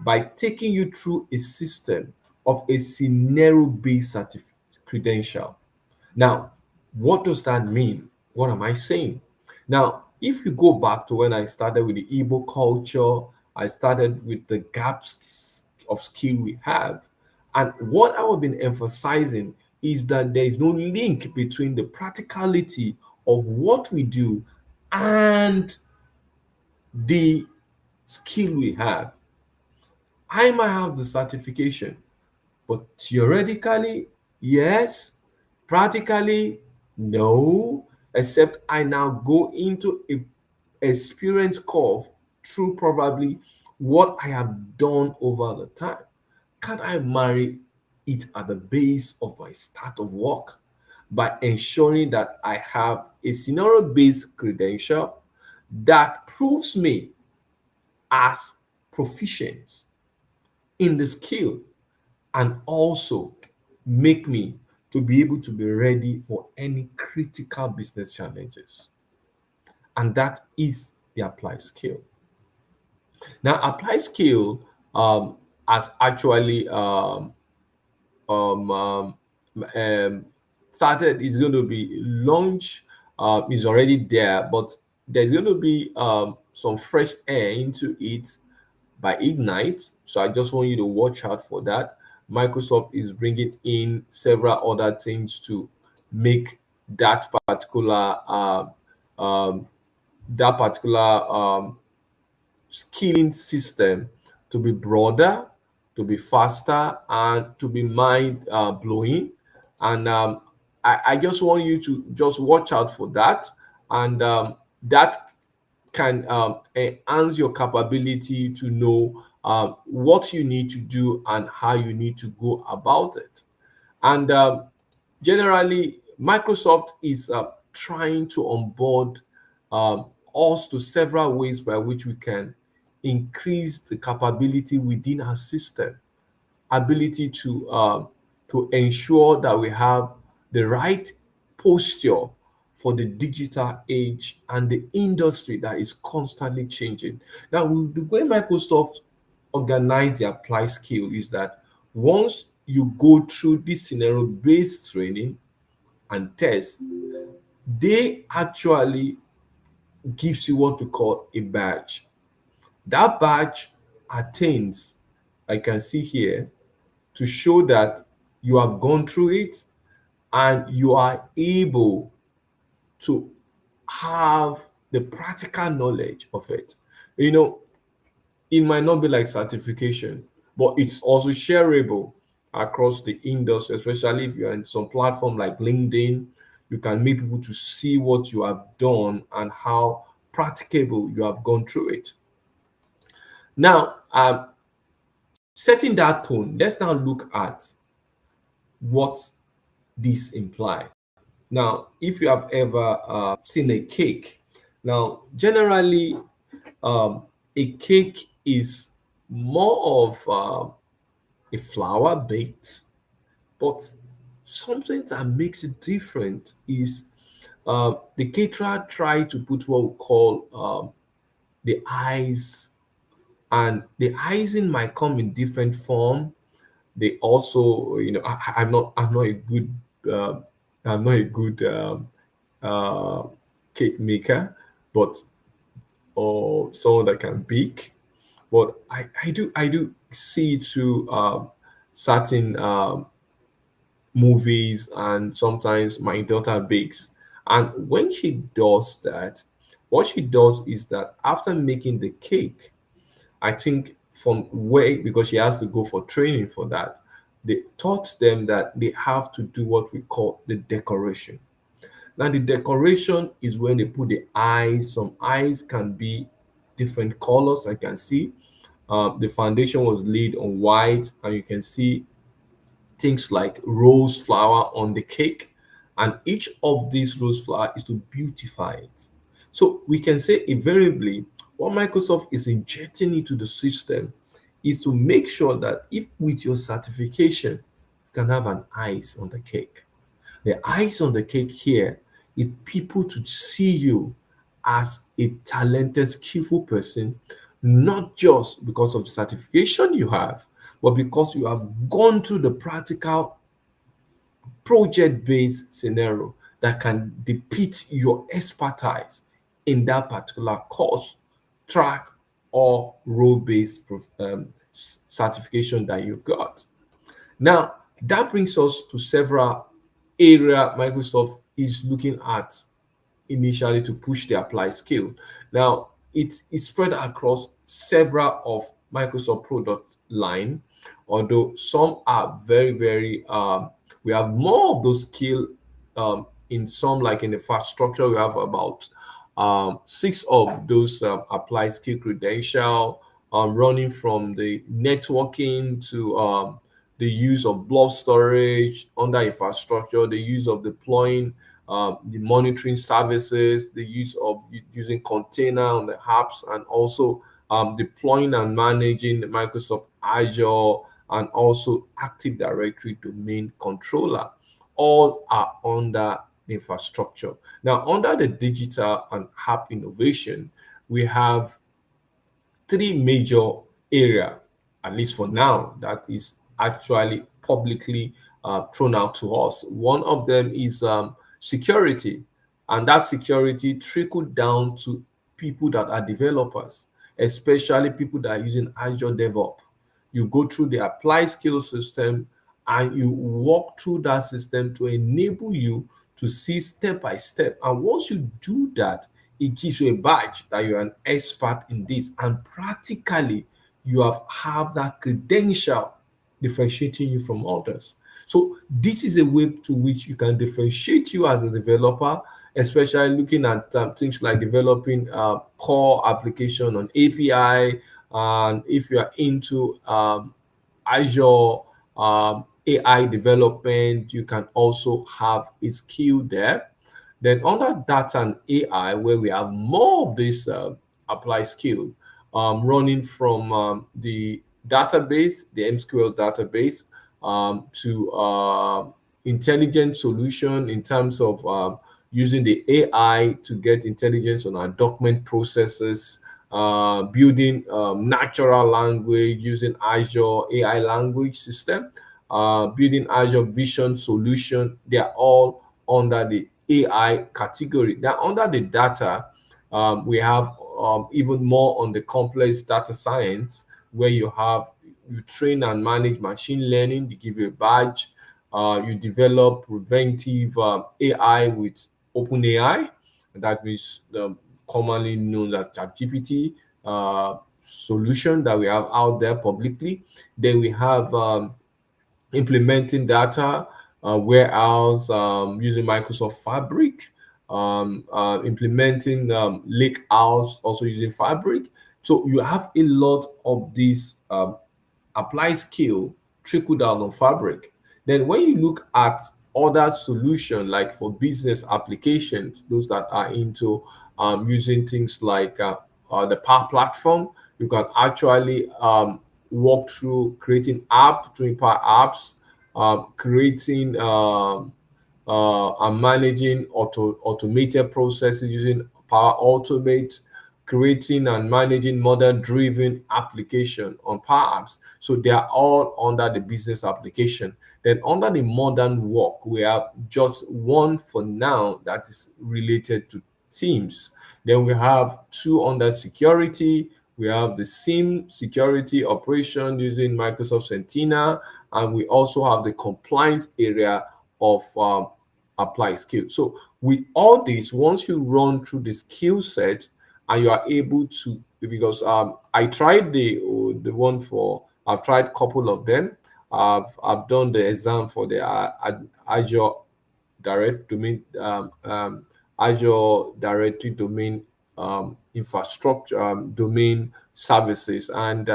by taking you through a system of a scenario-based credential. Now, what does that mean? What am I saying? Now, if you go back to when I started with the Igbo culture, I started with the gaps of skill we have. And what I have been emphasizing is that there is no link between the practicality of what we do and the skill we have. I might have the certification, but theoretically, yes. Practically, no. Except I now go into a experience curve through probably what I have done over the time. Can I marry it at the base of my start of work by ensuring that I have a scenario-based credential that proves me as proficient in the skill, and also make me to be able to be ready for any critical business challenges? And that is the applied skill. Now, applied skill has actually um, um, um, started, is going to be launched, is already there, but there's going to be some fresh air into it by Ignite. So I just want you to watch out for that. Microsoft is bringing in several other things to make that particular um, skilling system to be broader, to be faster, and to be mind blowing. And I just want you to just watch out for that. And that can enhance your capability to know what you need to do and how you need to go about it. And generally, Microsoft is trying to onboard us to several ways by which we can increase the capability within our system, ability to ensure that we have the right posture for the digital age and the industry that is constantly changing. Now, the way Microsoft organize the applied skill is that once you go through this scenario-based training and test, they actually gives you what we call a badge. That badge attains, I can see here, to show that you have gone through it and you are able to have the practical knowledge of it. You know, it might not be like certification, but it's also shareable. across the industry, especially if you're in some platform like LinkedIn. You can make people to see what you have done and how practicable you have gone through it. Now, setting that tone, let's now look at what this implies. Now, if you have ever seen a cake, now generally a cake is more of a flour baked, but something that makes it different is the caterer try to put what we call the ice, and the icing might come in different form. They also, I'm not a good uh, I'm not a good uh, cake maker, but or someone that can bake. But I do see through certain movies, and sometimes my daughter bakes. And when she does that, what she does is that after making the cake, I think from where, because she has to go for training for that, they taught them that they have to do what we call the decoration. Now, the decoration is when they put the eyes. Some eyes can be different colors. I can see the foundation was laid on white, and you can see things like rose flower on the cake. And each of these rose flower is to beautify it. So we can say invariably what Microsoft is injecting into the system is to make sure that if with your certification, you can have an ice on the cake. The ice on the cake here is people to see you as a talented, skillful person, not just because of the certification you have, but because you have gone through the practical project-based scenario that can depict your expertise in that particular course, track, or role-based certification that you've got. Now, that brings us to several area Microsoft is looking at initially to push the applied skill. Now, it's spread across several of Microsoft product line, although some are very, very, we have more of those skill in some, like in the infrastructure, we have about six of those applied skill credential, running from the networking to the use of blob storage under infrastructure, the use of deploying the monitoring services, the use of using container on the apps, and also deploying and managing the Microsoft Azure, and also Active Directory domain controller. All are under the infrastructure. Now, under the digital and app innovation, we have three major area, at least for now, that is actually publicly thrown out to us. One of them is security, and that security trickled down to people that are developers, especially people that are using Azure DevOps. You go through the applied skill system, and you walk through that system to enable you to see step by step. And once you do that, it gives you a badge that you're an expert in this, and practically you have that credential differentiating you from others. So this is a way to which you can differentiate you as a developer, especially looking at things like developing core application on API. And if you are into Azure AI development, you can also have a skill there. Then under data and AI, where we have more of this applied skill, running from the database, the MSQL database, to intelligent solution in terms of using the AI to get intelligence on our document processes, building natural language using Azure AI language system, building Azure Vision solution. They are all under the AI category. Now, under the data, we have even more on the complex data science, where you train and manage machine learning. They give you a badge. You develop preventive AI with OpenAI, that is commonly known as ChatGPT solution that we have out there publicly. Then we have implementing data warehouse using Microsoft Fabric, implementing lake house also using Fabric. So you have a lot of these apply skill trickle down on Fabric. Then when you look at other solution like for business applications, those that are into using things like the Power Platform, you can actually walk through creating app, doing Power Apps, creating and managing automated processes using Power Automate, creating and managing model-driven application on Power Apps. So they are all under the business application. Then under the modern work, we have just one for now that is related to Teams. Then we have two under security. We have the SIM security operation using Microsoft Sentinel, and we also have the compliance area of apply skill. So with all this, once you run through the skill set and you are able to, because I tried the one for, I've tried a couple of them. I've done the exam for the Azure Direct Domain Azure Directory Domain Infrastructure Domain Services, and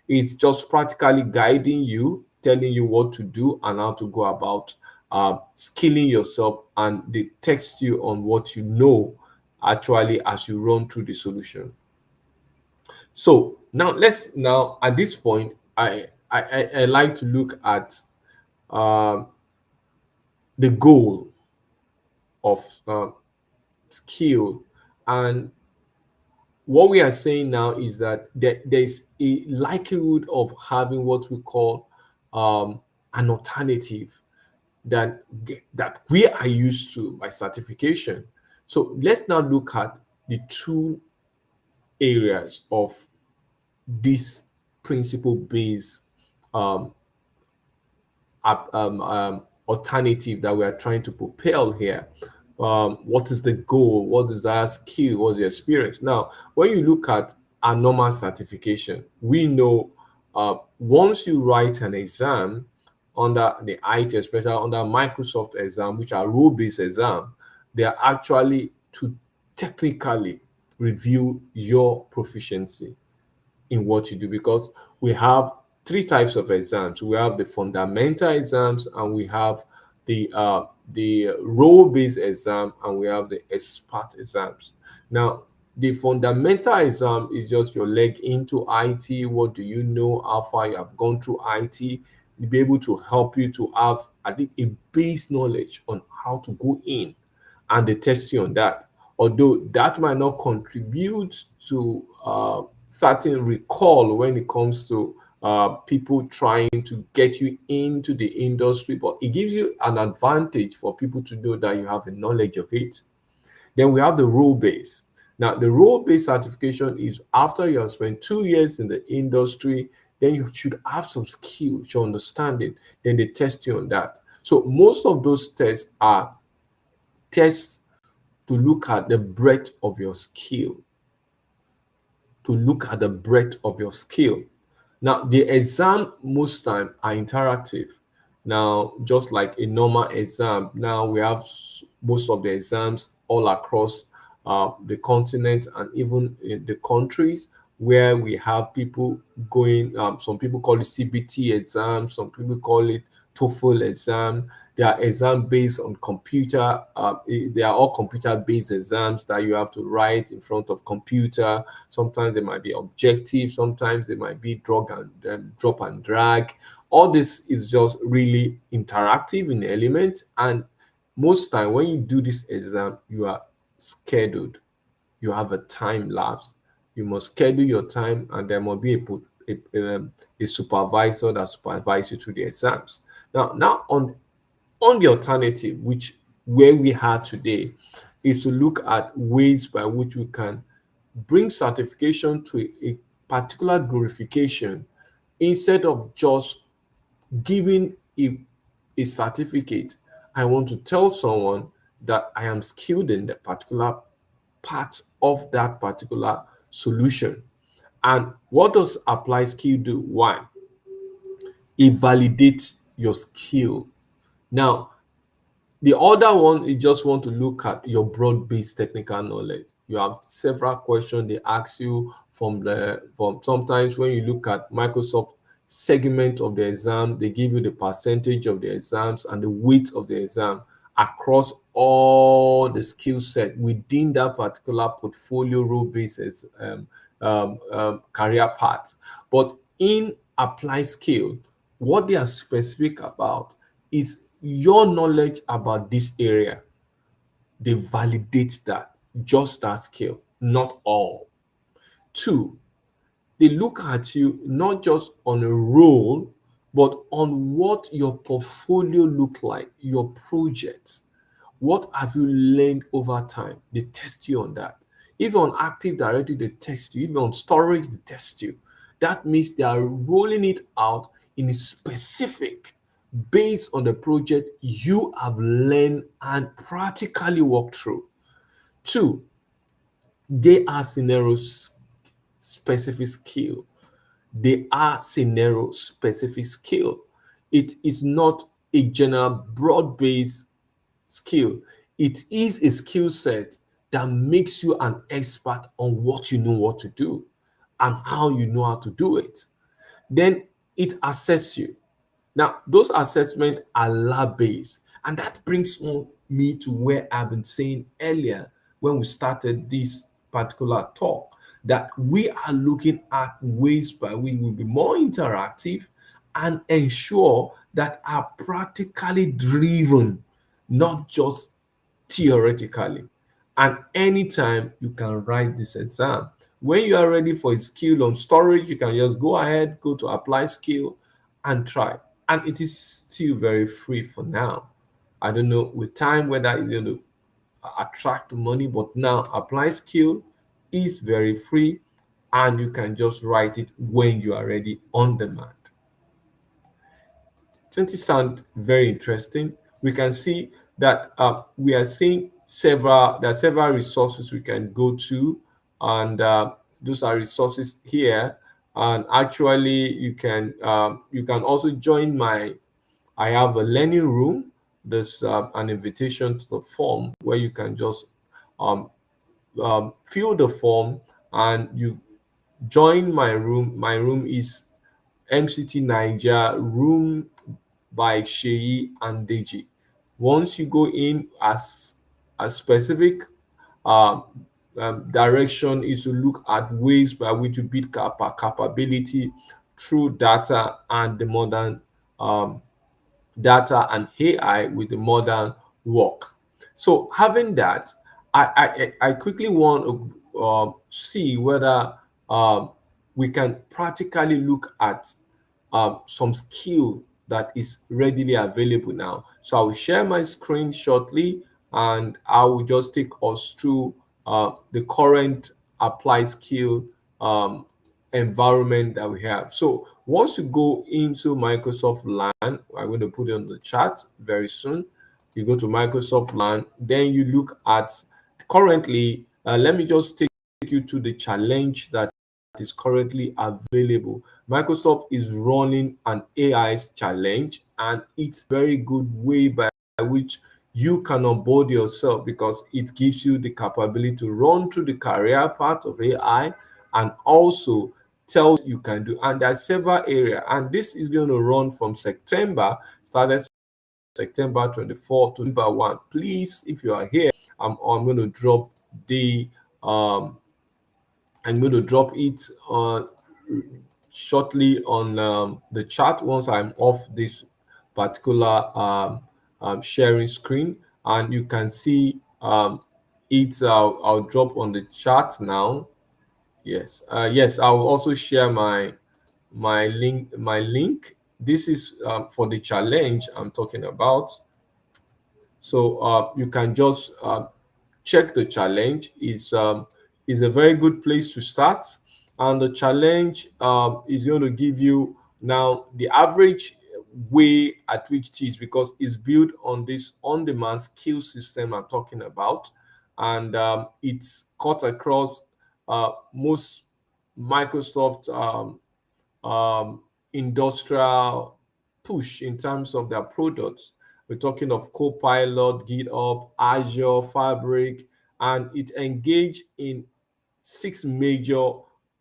it's just practically guiding you, telling you what to do and how to go about skilling yourself, and they text you on what you know actually as you run through the solution. So now at this point, I like to look at the goal of skill. And what we are saying now is that there's a likelihood of having what we call an alternative that we are used to by certification. So let's now look at the two areas of this principle-based alternative that we are trying to propel here. What is the goal? What is our skill? What's the experience? Now, when you look at a normal certification, we know once you write an exam under the IT, especially under Microsoft exam, which are role-based exam, they are actually to technically review your proficiency in what you do, because we have three types of exams. We have the fundamental exams, and we have the role-based exam, and we have the expert exams. Now, the fundamental exam is just your leg into IT. What do you know? How far you have gone through IT? To be able to help you to have, I think, a base knowledge on how to go in, and they test you on that. Although that might not contribute to certain recall when it comes to people trying to get you into the industry, but it gives you an advantage for people to know that you have a knowledge of it. Then we have the role-based. Now, the role-based certification is after you have spent 2 years in the industry, then you should have some skill, your understanding. Then they test you on that. So most of those tests are tests to look at the breadth of your skill. To look at the breadth of your skill. Now, the exam most time are interactive. Now, just like a normal exam, now we have most of the exams all across the continent and even in the countries where we have people going, some people call it CBT exam, some people call it TOEFL exam. They are exam based on computer. They are all computer-based exams that you have to write in front of computer. Sometimes they might be objective. Sometimes they might be drop and drag. All this is just really interactive in element. And most time when you do this exam, you are scheduled. You have a time lapse. You must schedule your time, and there must be a supervisor that supervises you through the exams. Now on the alternative, which where we are today, is to look at ways by which we can bring certification to a particular glorification instead of just giving a certificate. I want to tell someone that I am skilled in the particular part of that particular solution. And what does apply skill do? One, it validates your skill. Now, the other one is just want to look at your broad-based technical knowledge. You have several questions they ask you from sometimes when you look at Microsoft segment of the exam, they give you the percentage of the exams and the weight of the exam across all the skill set within that particular portfolio role-based career path. But in applied skill, what they are specific about is your knowledge about this area. They validate that, just that skill, not all. Two, they look at you not just on a role, but on what your portfolio look like, your projects. What have you learned over time? They test you on that. If you're on Active Directory, they test you. If you're on storage, they test you. That means they are rolling it out in a specific based on the project you have learned and practically worked through. Two, they are scenario specific skill. They are scenario specific skill. It is not a general broad-based skill. It is a skill set that makes you an expert on what you know what to do and how you know how to do it. Then it assesses you. Now, those assessments are lab-based, and that brings me to where I've been saying earlier when we started this particular talk, that we are looking at ways by which we'll be more interactive and ensure that are practically driven, not just theoretically. And anytime you can write this exam. When you are ready for a skill on storage, you can just go ahead, go to apply skill and try. And it is still very free for now. I don't know with time whether it's going to attract money, but now apply skill is very free and you can just write it when you are ready on demand. 20 sound very interesting. We can see that we are seeing there are several resources we can go to, and those are resources here. And actually, you can also join I have a learning room. There's an invitation to the form where you can just fill the form and you join my room. My room is MCT Niger room by Sheyi and Deji. Once you go in, as a specific um, direction is to look at ways by which to build capability through data and the modern data and AI with the modern work. So having that, I quickly want to see whether we can practically look at some skill that is readily available now. So I will share my screen shortly and I will just take us through the current applied skill environment that we have. So once you go into Microsoft LAN, I'm going to put it on the chat very soon. You go to Microsoft LAN, then you look at currently, let me just take you to the challenge that is currently available. Microsoft is running an AI challenge, and it's very good way by which you can onboard yourself because it gives you the capability to run through the career path of AI and also tells you can do. And there are several areas, and this is going to run from started September 24 to November 1. Please, if you are here, I'm going to drop the I'm going to drop it shortly on the chat once I'm off this particular sharing screen, and you can see it. I'll drop on the chat now. Yes, yes. I will also share my link. This is for the challenge I'm talking about. So you can just check the challenge. Is a very good place to start, and the challenge is going to give you now the average way at which it is, because it's built on this on-demand skill system I'm talking about, and it's cut across most Microsoft industrial push in terms of their products. We're talking of Copilot, GitHub, Azure, Fabric, and it engaged in 6 major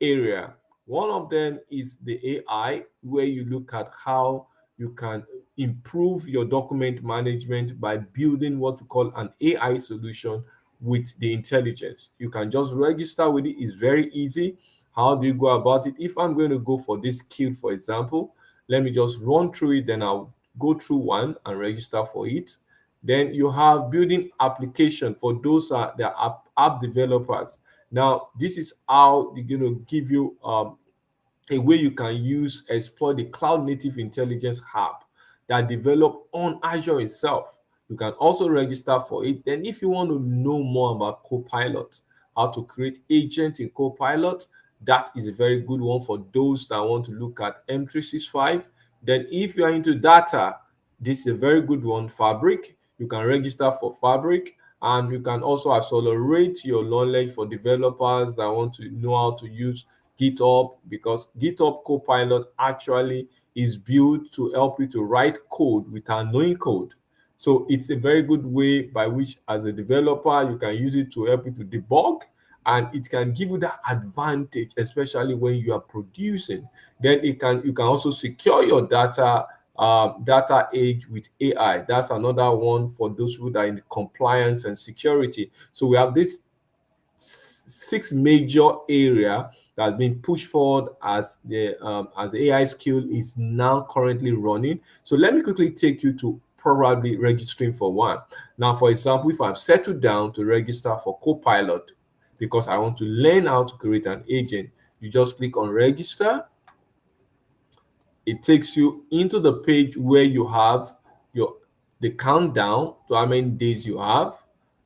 areas. One of them is the AI, where you look at how you can improve your document management by building what we call an AI solution with the intelligence. You can just register with it. It's very easy. How do you go about it? If I'm going to go for this skill, for example, let me just run through it, then I'll go through one and register for it. Then you have building application for those that are app developers. Now, this is how they're going to give you a way you can exploit the cloud native intelligence hub that develop on Azure itself. You can also register for it. Then if you want to know more about Copilot, how to create agent in Copilot, that is a very good one for those that want to look at M365. Then if you are into data, this is a very good one, Fabric. You can register for Fabric, and you can also accelerate your knowledge for developers that want to know how to use GitHub, because GitHub Copilot actually is built to help you to write code without knowing code. So it's a very good way by which, as a developer, you can use it to help you to debug, and it can give you that advantage, especially when you are producing. Then you can also secure your data age with AI. That's another one for those people that are in compliance and security. So we have this 6 major area that has been pushed forward as the AI skill is now currently running. So let me quickly take you to probably registering for one. Now, for example, if I've settled down to register for Copilot because I want to learn how to create an agent, you just click on register. It takes you into the page where you have the countdown to how many days you have,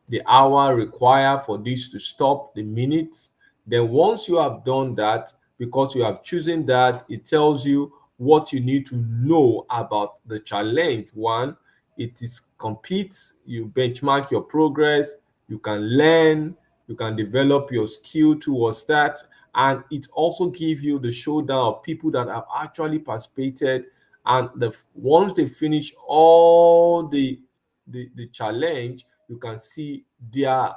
the hour required for this to stop, the minutes. Then once you have done that, because you have chosen that, it tells you what you need to know about the challenge. One, it is compete, you benchmark your progress, you can learn, you can develop your skill towards that. And it also gives you the showdown of people that have actually participated, and once they finish all the challenge, you can see their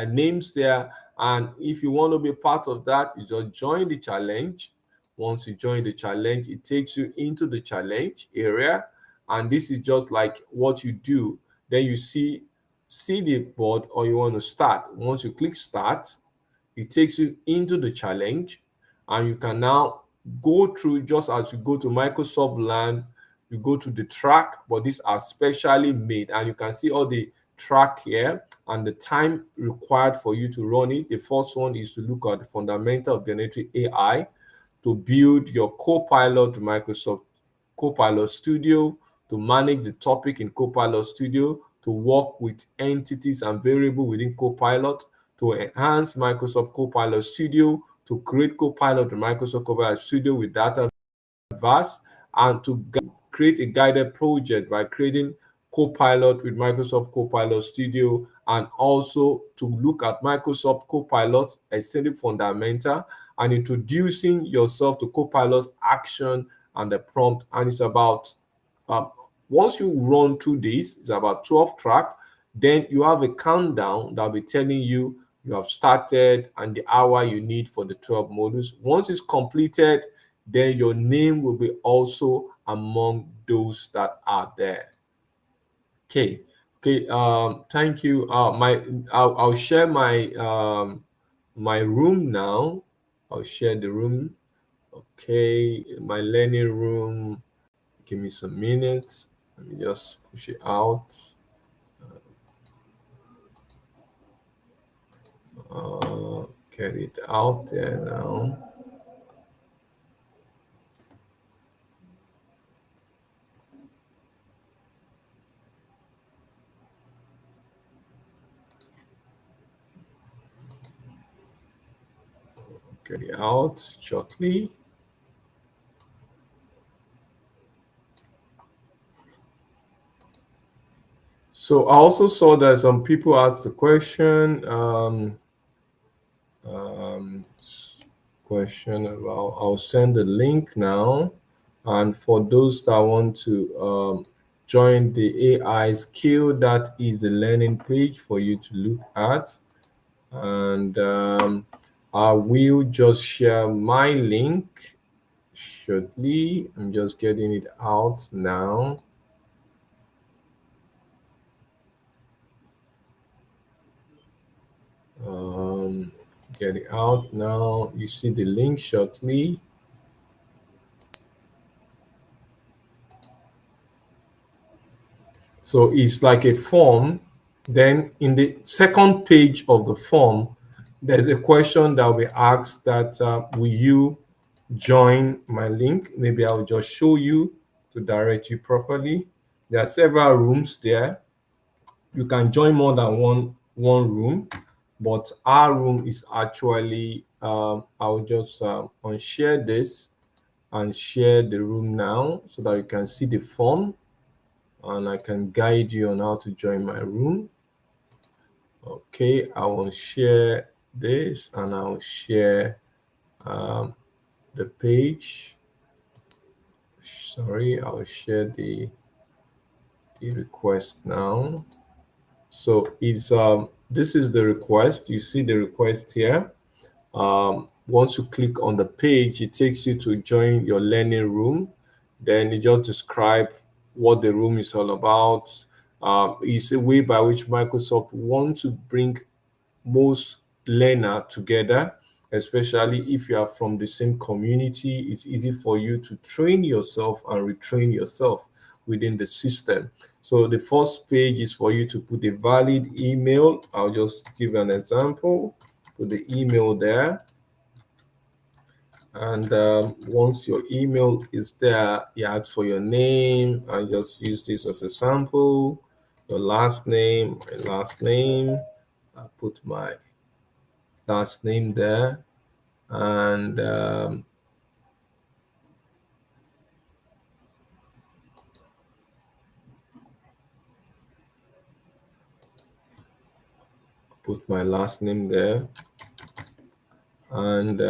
names there. And if you want to be part of that, you just join the challenge. Once you join the challenge, it takes you into the challenge area, and this is just like what you do. Then you see the board, or you want to start. Once you click start, it takes you into the challenge, and you can now go through, just as you go to Microsoft Land, you go to the track, but these are specially made, and you can see all the track here and the time required for you to run it. The first one is to look at the fundamental of generative AI, to build your Copilot Microsoft Copilot Studio, to manage the topic in Copilot Studio, to work with entities and variables within Copilot, to enhance Microsoft Copilot Studio, to create Copilot Microsoft Copilot Studio with data vast, and to create a guided project by creating Copilot with Microsoft Copilot Studio, and also to look at Microsoft Copilot Extended Fundamental and introducing yourself to Copilot's action and the prompt. And it's about, once you run through this, it's about 12 track. Then you have a countdown that'll be telling you you have started and the hour you need for the 12 modules. Once it's completed, then your name will be also among those that are there. Okay. Thank you. I'll share my my room now. I'll share the room. Okay, my learning room. Give me some minutes. Let me just push it out. Get it out there now. Get it out shortly. So I also saw that some people asked the question. Question about, I'll send the link now. And for those that want to join the AI skill, that is the learning page for you to look at. And I will just share my link shortly. I'm just getting it out now. Get it out now. You see the link shortly. So it's like a form. Then in the second page of the form, there's a question that will be asked that will you join my link? Maybe I'll just show you to direct you properly. There are several rooms there. You can join more than one room, but our room is actually I'll just unshare this and share the room now so that you can see the form and I can guide you on how to join my room. Okay, I will share this and I'll share the page. Sorry, I'll share the request now. So it's this is the request. You see the request here. Once you click on the page, it takes you to join your learning room. Then it just describe what the room is all about. It's a way by which Microsoft wants to bring most learner together, especially if you are from the same community. It's easy for you to train yourself and retrain yourself within the system. So the first page is for you to put a valid email. I'll just give an example. Put the email there. And once your email is there, you ask for your name. I just use this as a sample. Your last name, my last name. I put my last name there, and put my last name there, and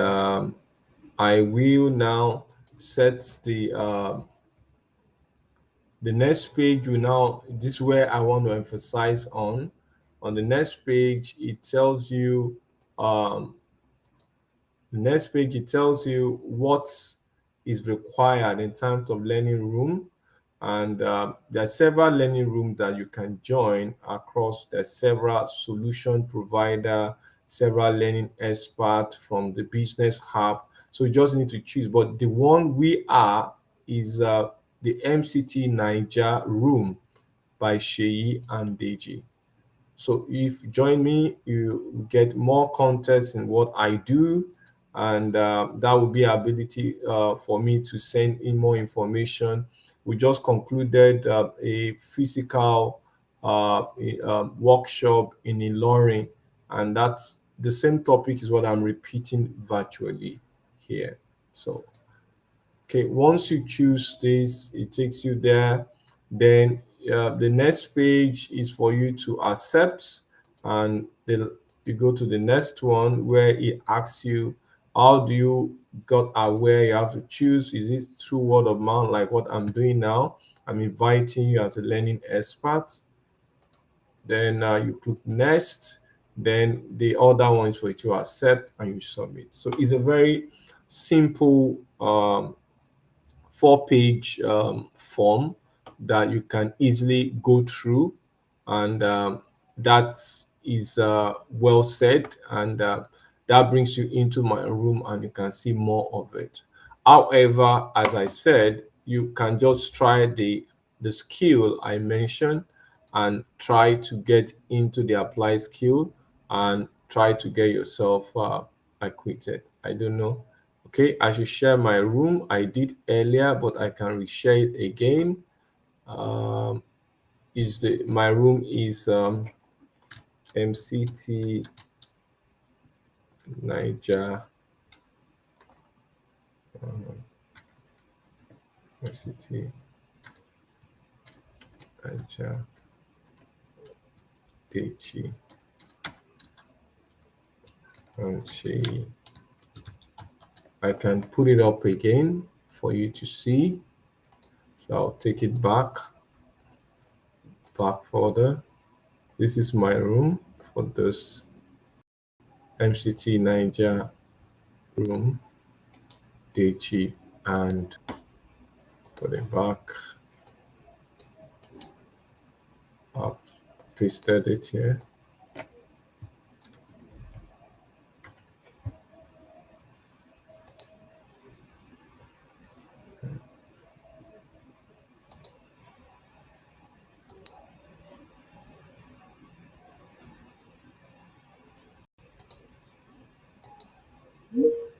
I will now set the next page. You now, this is where I want to emphasize on the next page. It tells you the next page, it tells you what is required in terms of learning room. And there are several learning rooms that you can join across the several solution provider, several learning experts from the business hub. So you just need to choose. But the one we are is the MCT Niger room by Sheyi and Deji. So if you join me, you get more context in what I do, and that will be ability for me to send in more information. We just concluded a physical workshop in Ilorin, and that's the same topic is what I'm repeating virtually here. So okay, once you choose this, it takes you there. Then the next page is for you to accept, and then you go to the next one where it asks you, how do you got aware? You have to choose, is it through word of mouth like what I'm doing now? I'm inviting you as a learning expert. Then you click next. Then the other one is for you to accept and you submit. So it's a very simple 4-page form that you can easily go through, and that is well said, and that brings you into my room and you can see more of it. However, as I said, you can just try the skill I mentioned and try to get into the applied skill and try to get yourself acquitted. I don't know. Okay, I should share my room. I did earlier, but I can reshare it again. Is the my room is MCT Niger MCT Niger Techi and she. I can put it up again for you to see. So I'll take it back further. This is my room for this MCT Niger room, DG, and put it back. I've pasted it here.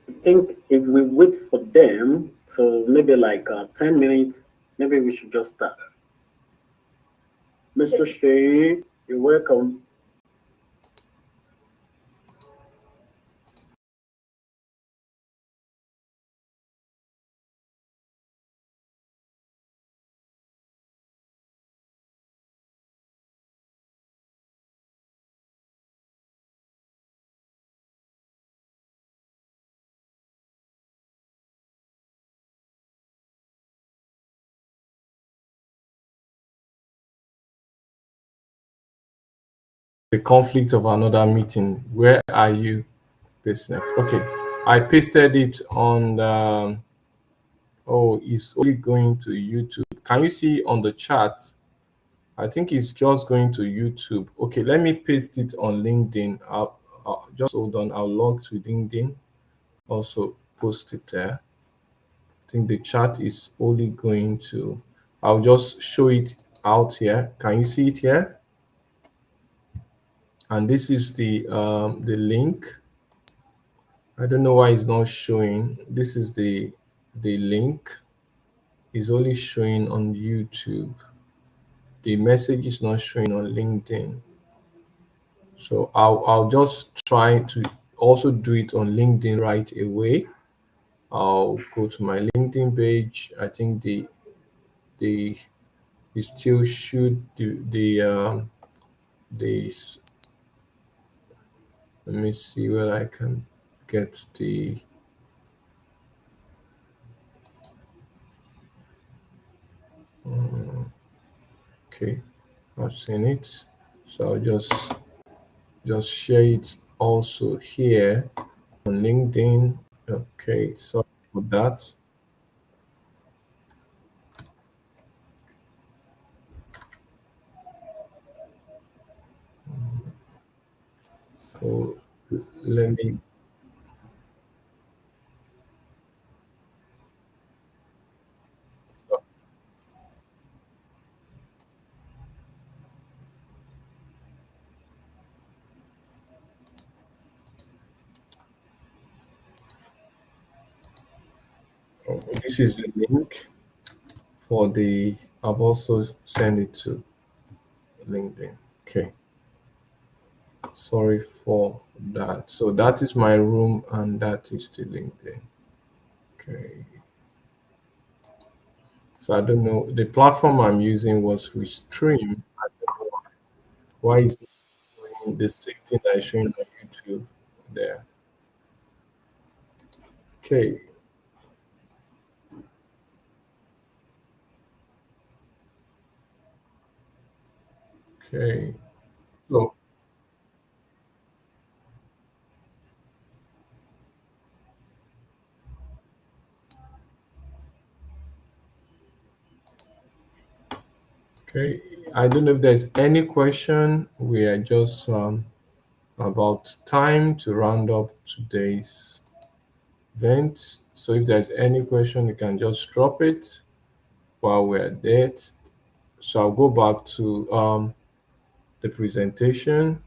I think if we wait for them, so maybe like 10 minutes, maybe we should just start. Mr. Shay, you're welcome. The conflict of another meeting. Where are you? Paste next. Okay, I pasted it on the. Oh, it's only going to YouTube. Can you see on the chat? I think it's just going to YouTube. Okay, let me paste it on LinkedIn. I'll just hold on. I'll log to LinkedIn. Also post it there. I think the chat is only going to. I'll just show it out here. Can you see it here? And this is the link. I don't know why it's not showing. This is the link. It's only showing on YouTube. The message is not showing on LinkedIn. So I'll just try to also do it on LinkedIn right away. I'll go to my LinkedIn page. I think the it still should do the let me see where I can get the okay, I've seen it. So I'll just share it also here on LinkedIn. Okay, sorry for that. So let me. So, this is the link for the. I've also sent it to LinkedIn. Okay. Sorry for that. So that is my room and that is the LinkedIn. Okay. So I don't know. The platform I'm using was Restream. I don't know why is it showing the same thing that is showing on YouTube there. Okay. Okay. So okay. I don't know if there's any question. We are just about time to round up today's event. So if there's any question, you can just drop it while we're there. So I'll go back to the presentation.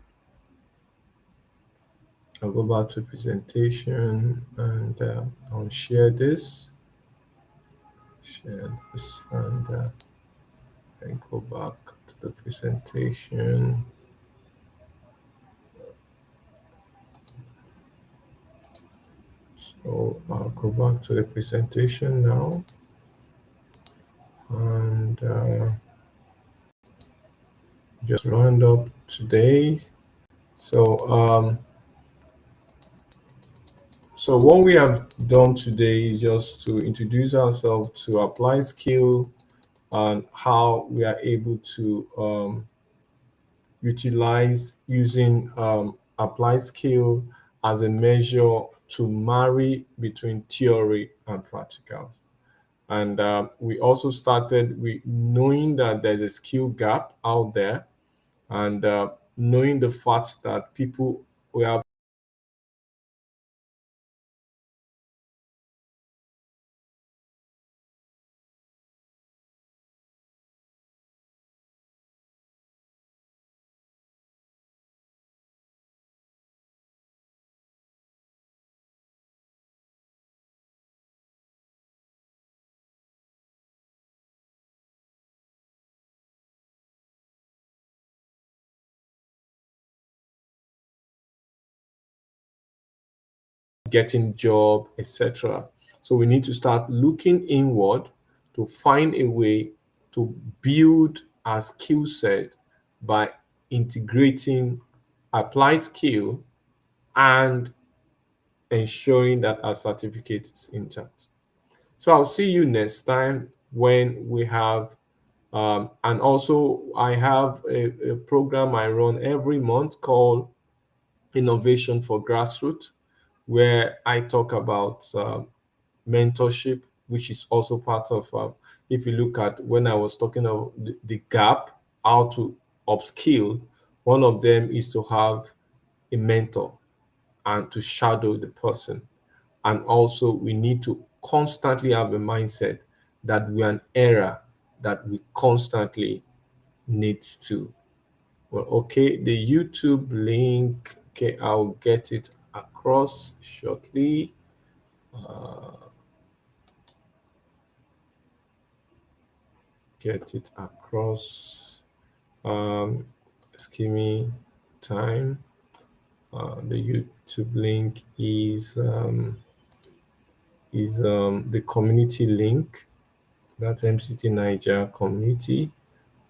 I'll go back to presentation and I'll share this. Share this and I go back to the presentation. So I'll go back to the presentation now and just round up today. So So what we have done today is just to introduce ourselves to apply skill and how we are able to utilize using applied skill as a measure to marry between theory and practicals. And we also started with knowing that there's a skill gap out there, and knowing the fact that people we have getting job, etc. So we need to start looking inward to find a way to build our skill set by integrating applied skill and ensuring that our certificate is intact. So I'll see you next time when we have, and also I have a program I run every month called Innovation for Grassroots, where I talk about mentorship, which is also part of, if you look at when I was talking about the gap, how to upskill, one of them is to have a mentor and to shadow the person. And also, we need to constantly have a mindset that we are an era that we constantly needs to. Well, okay, the YouTube link, okay, I'll get it across shortly. Get it across. Just give me time. The YouTube link is the community link. That's MCT Niger community,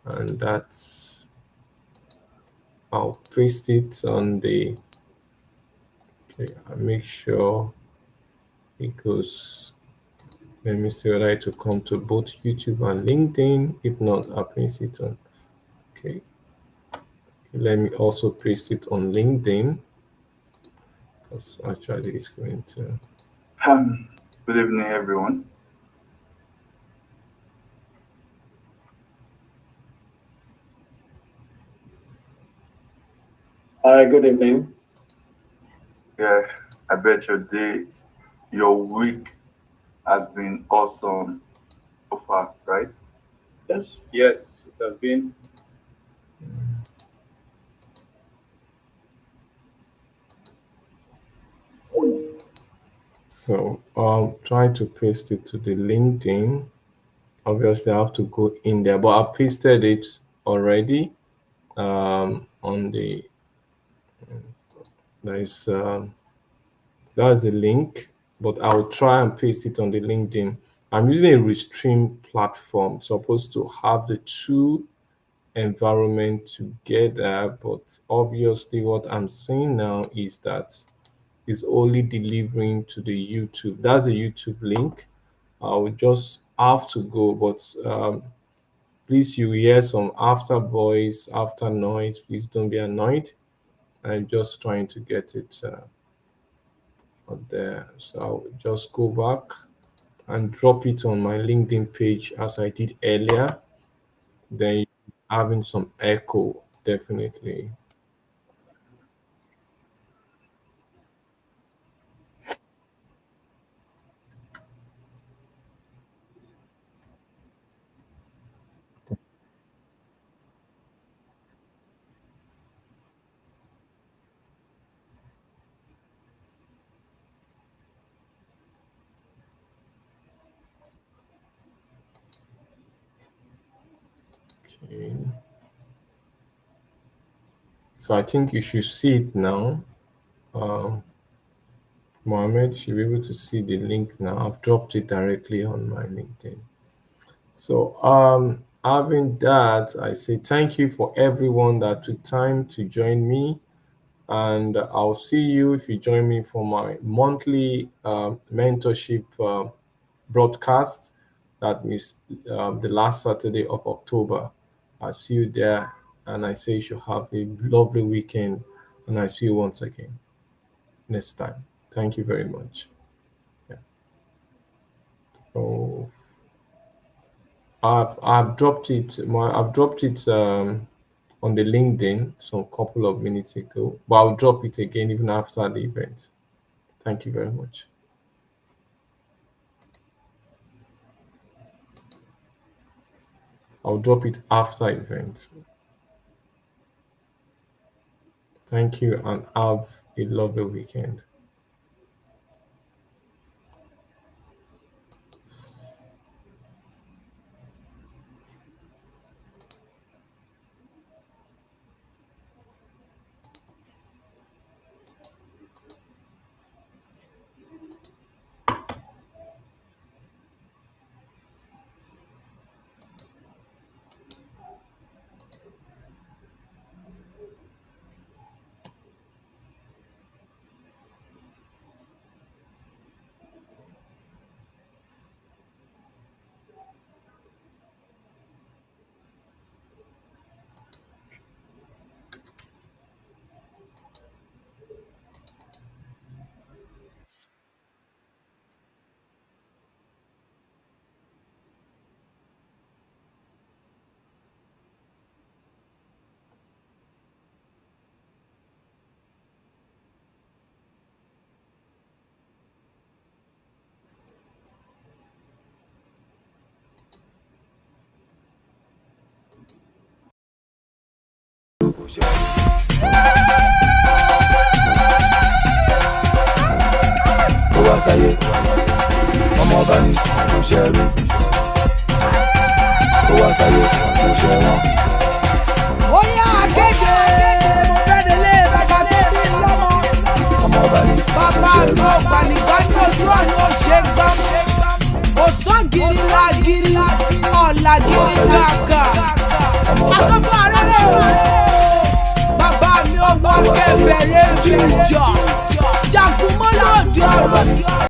and that's I'll paste it on the. Okay, I make sure it goes. Let me see whether it will come to both YouTube and LinkedIn. If not, I'll paste it on. Okay. Let me also paste it on LinkedIn because actually it's going to. Good evening, everyone. Hi, good evening. Yeah, I bet your week has been awesome so far, right? Yes, yes, it has been. So try to paste it to the LinkedIn. Obviously, I have to go in there, but I pasted it already on the. There's that's the link, but I'll try and paste it on the LinkedIn. I'm using a Restream platform, supposed to have the two environment together, but obviously what I'm saying now is that it's only delivering to the YouTube. That's the YouTube link. I will just have to go, but please, you hear some after voice, after noise. Please don't be annoyed. I'm just trying to get it out there. So I'll just go back and drop it on my LinkedIn page as I did earlier. Then having some echo, definitely. Okay. So I think you should see it now. Mohammed should be able to see the link now. I've dropped it directly on my LinkedIn. So having that, I say thank you for everyone that took time to join me and I'll see you if you join me for my monthly mentorship broadcast. That means the last Saturday of October. I'll see you there, and I say you should have a lovely weekend, and I see you once again next time. Thank you very much. Yeah. Oh, I've dropped it. I've dropped it on the LinkedIn some couple of minutes ago, but I'll drop it again even after the event. Thank you very much. I'll drop it after events. Thank you, and have a lovely weekend. Ó wá sáyé ọmọ ọba ní kò ṣẹrú, ó wá sáyé kò ṣẹwọ́n. Ó yá akéde mo fẹ́ délé bàbá tó bí lọ́mọ. Ọmọ ọba ní kò Bàbá ṣẹrú, ló gbanigbá ní ojú ọ̀nà ó ṣe gbá. Òsán gírí lágírí, ọ̀la gírí kàkà. ọmọ ọba ní Akọ́kọ́ kò arẹ́rẹ́ ṣẹrú, o. Bàbá mi ò wọ́n kẹ́bẹ̀rẹ̀ jù jọ.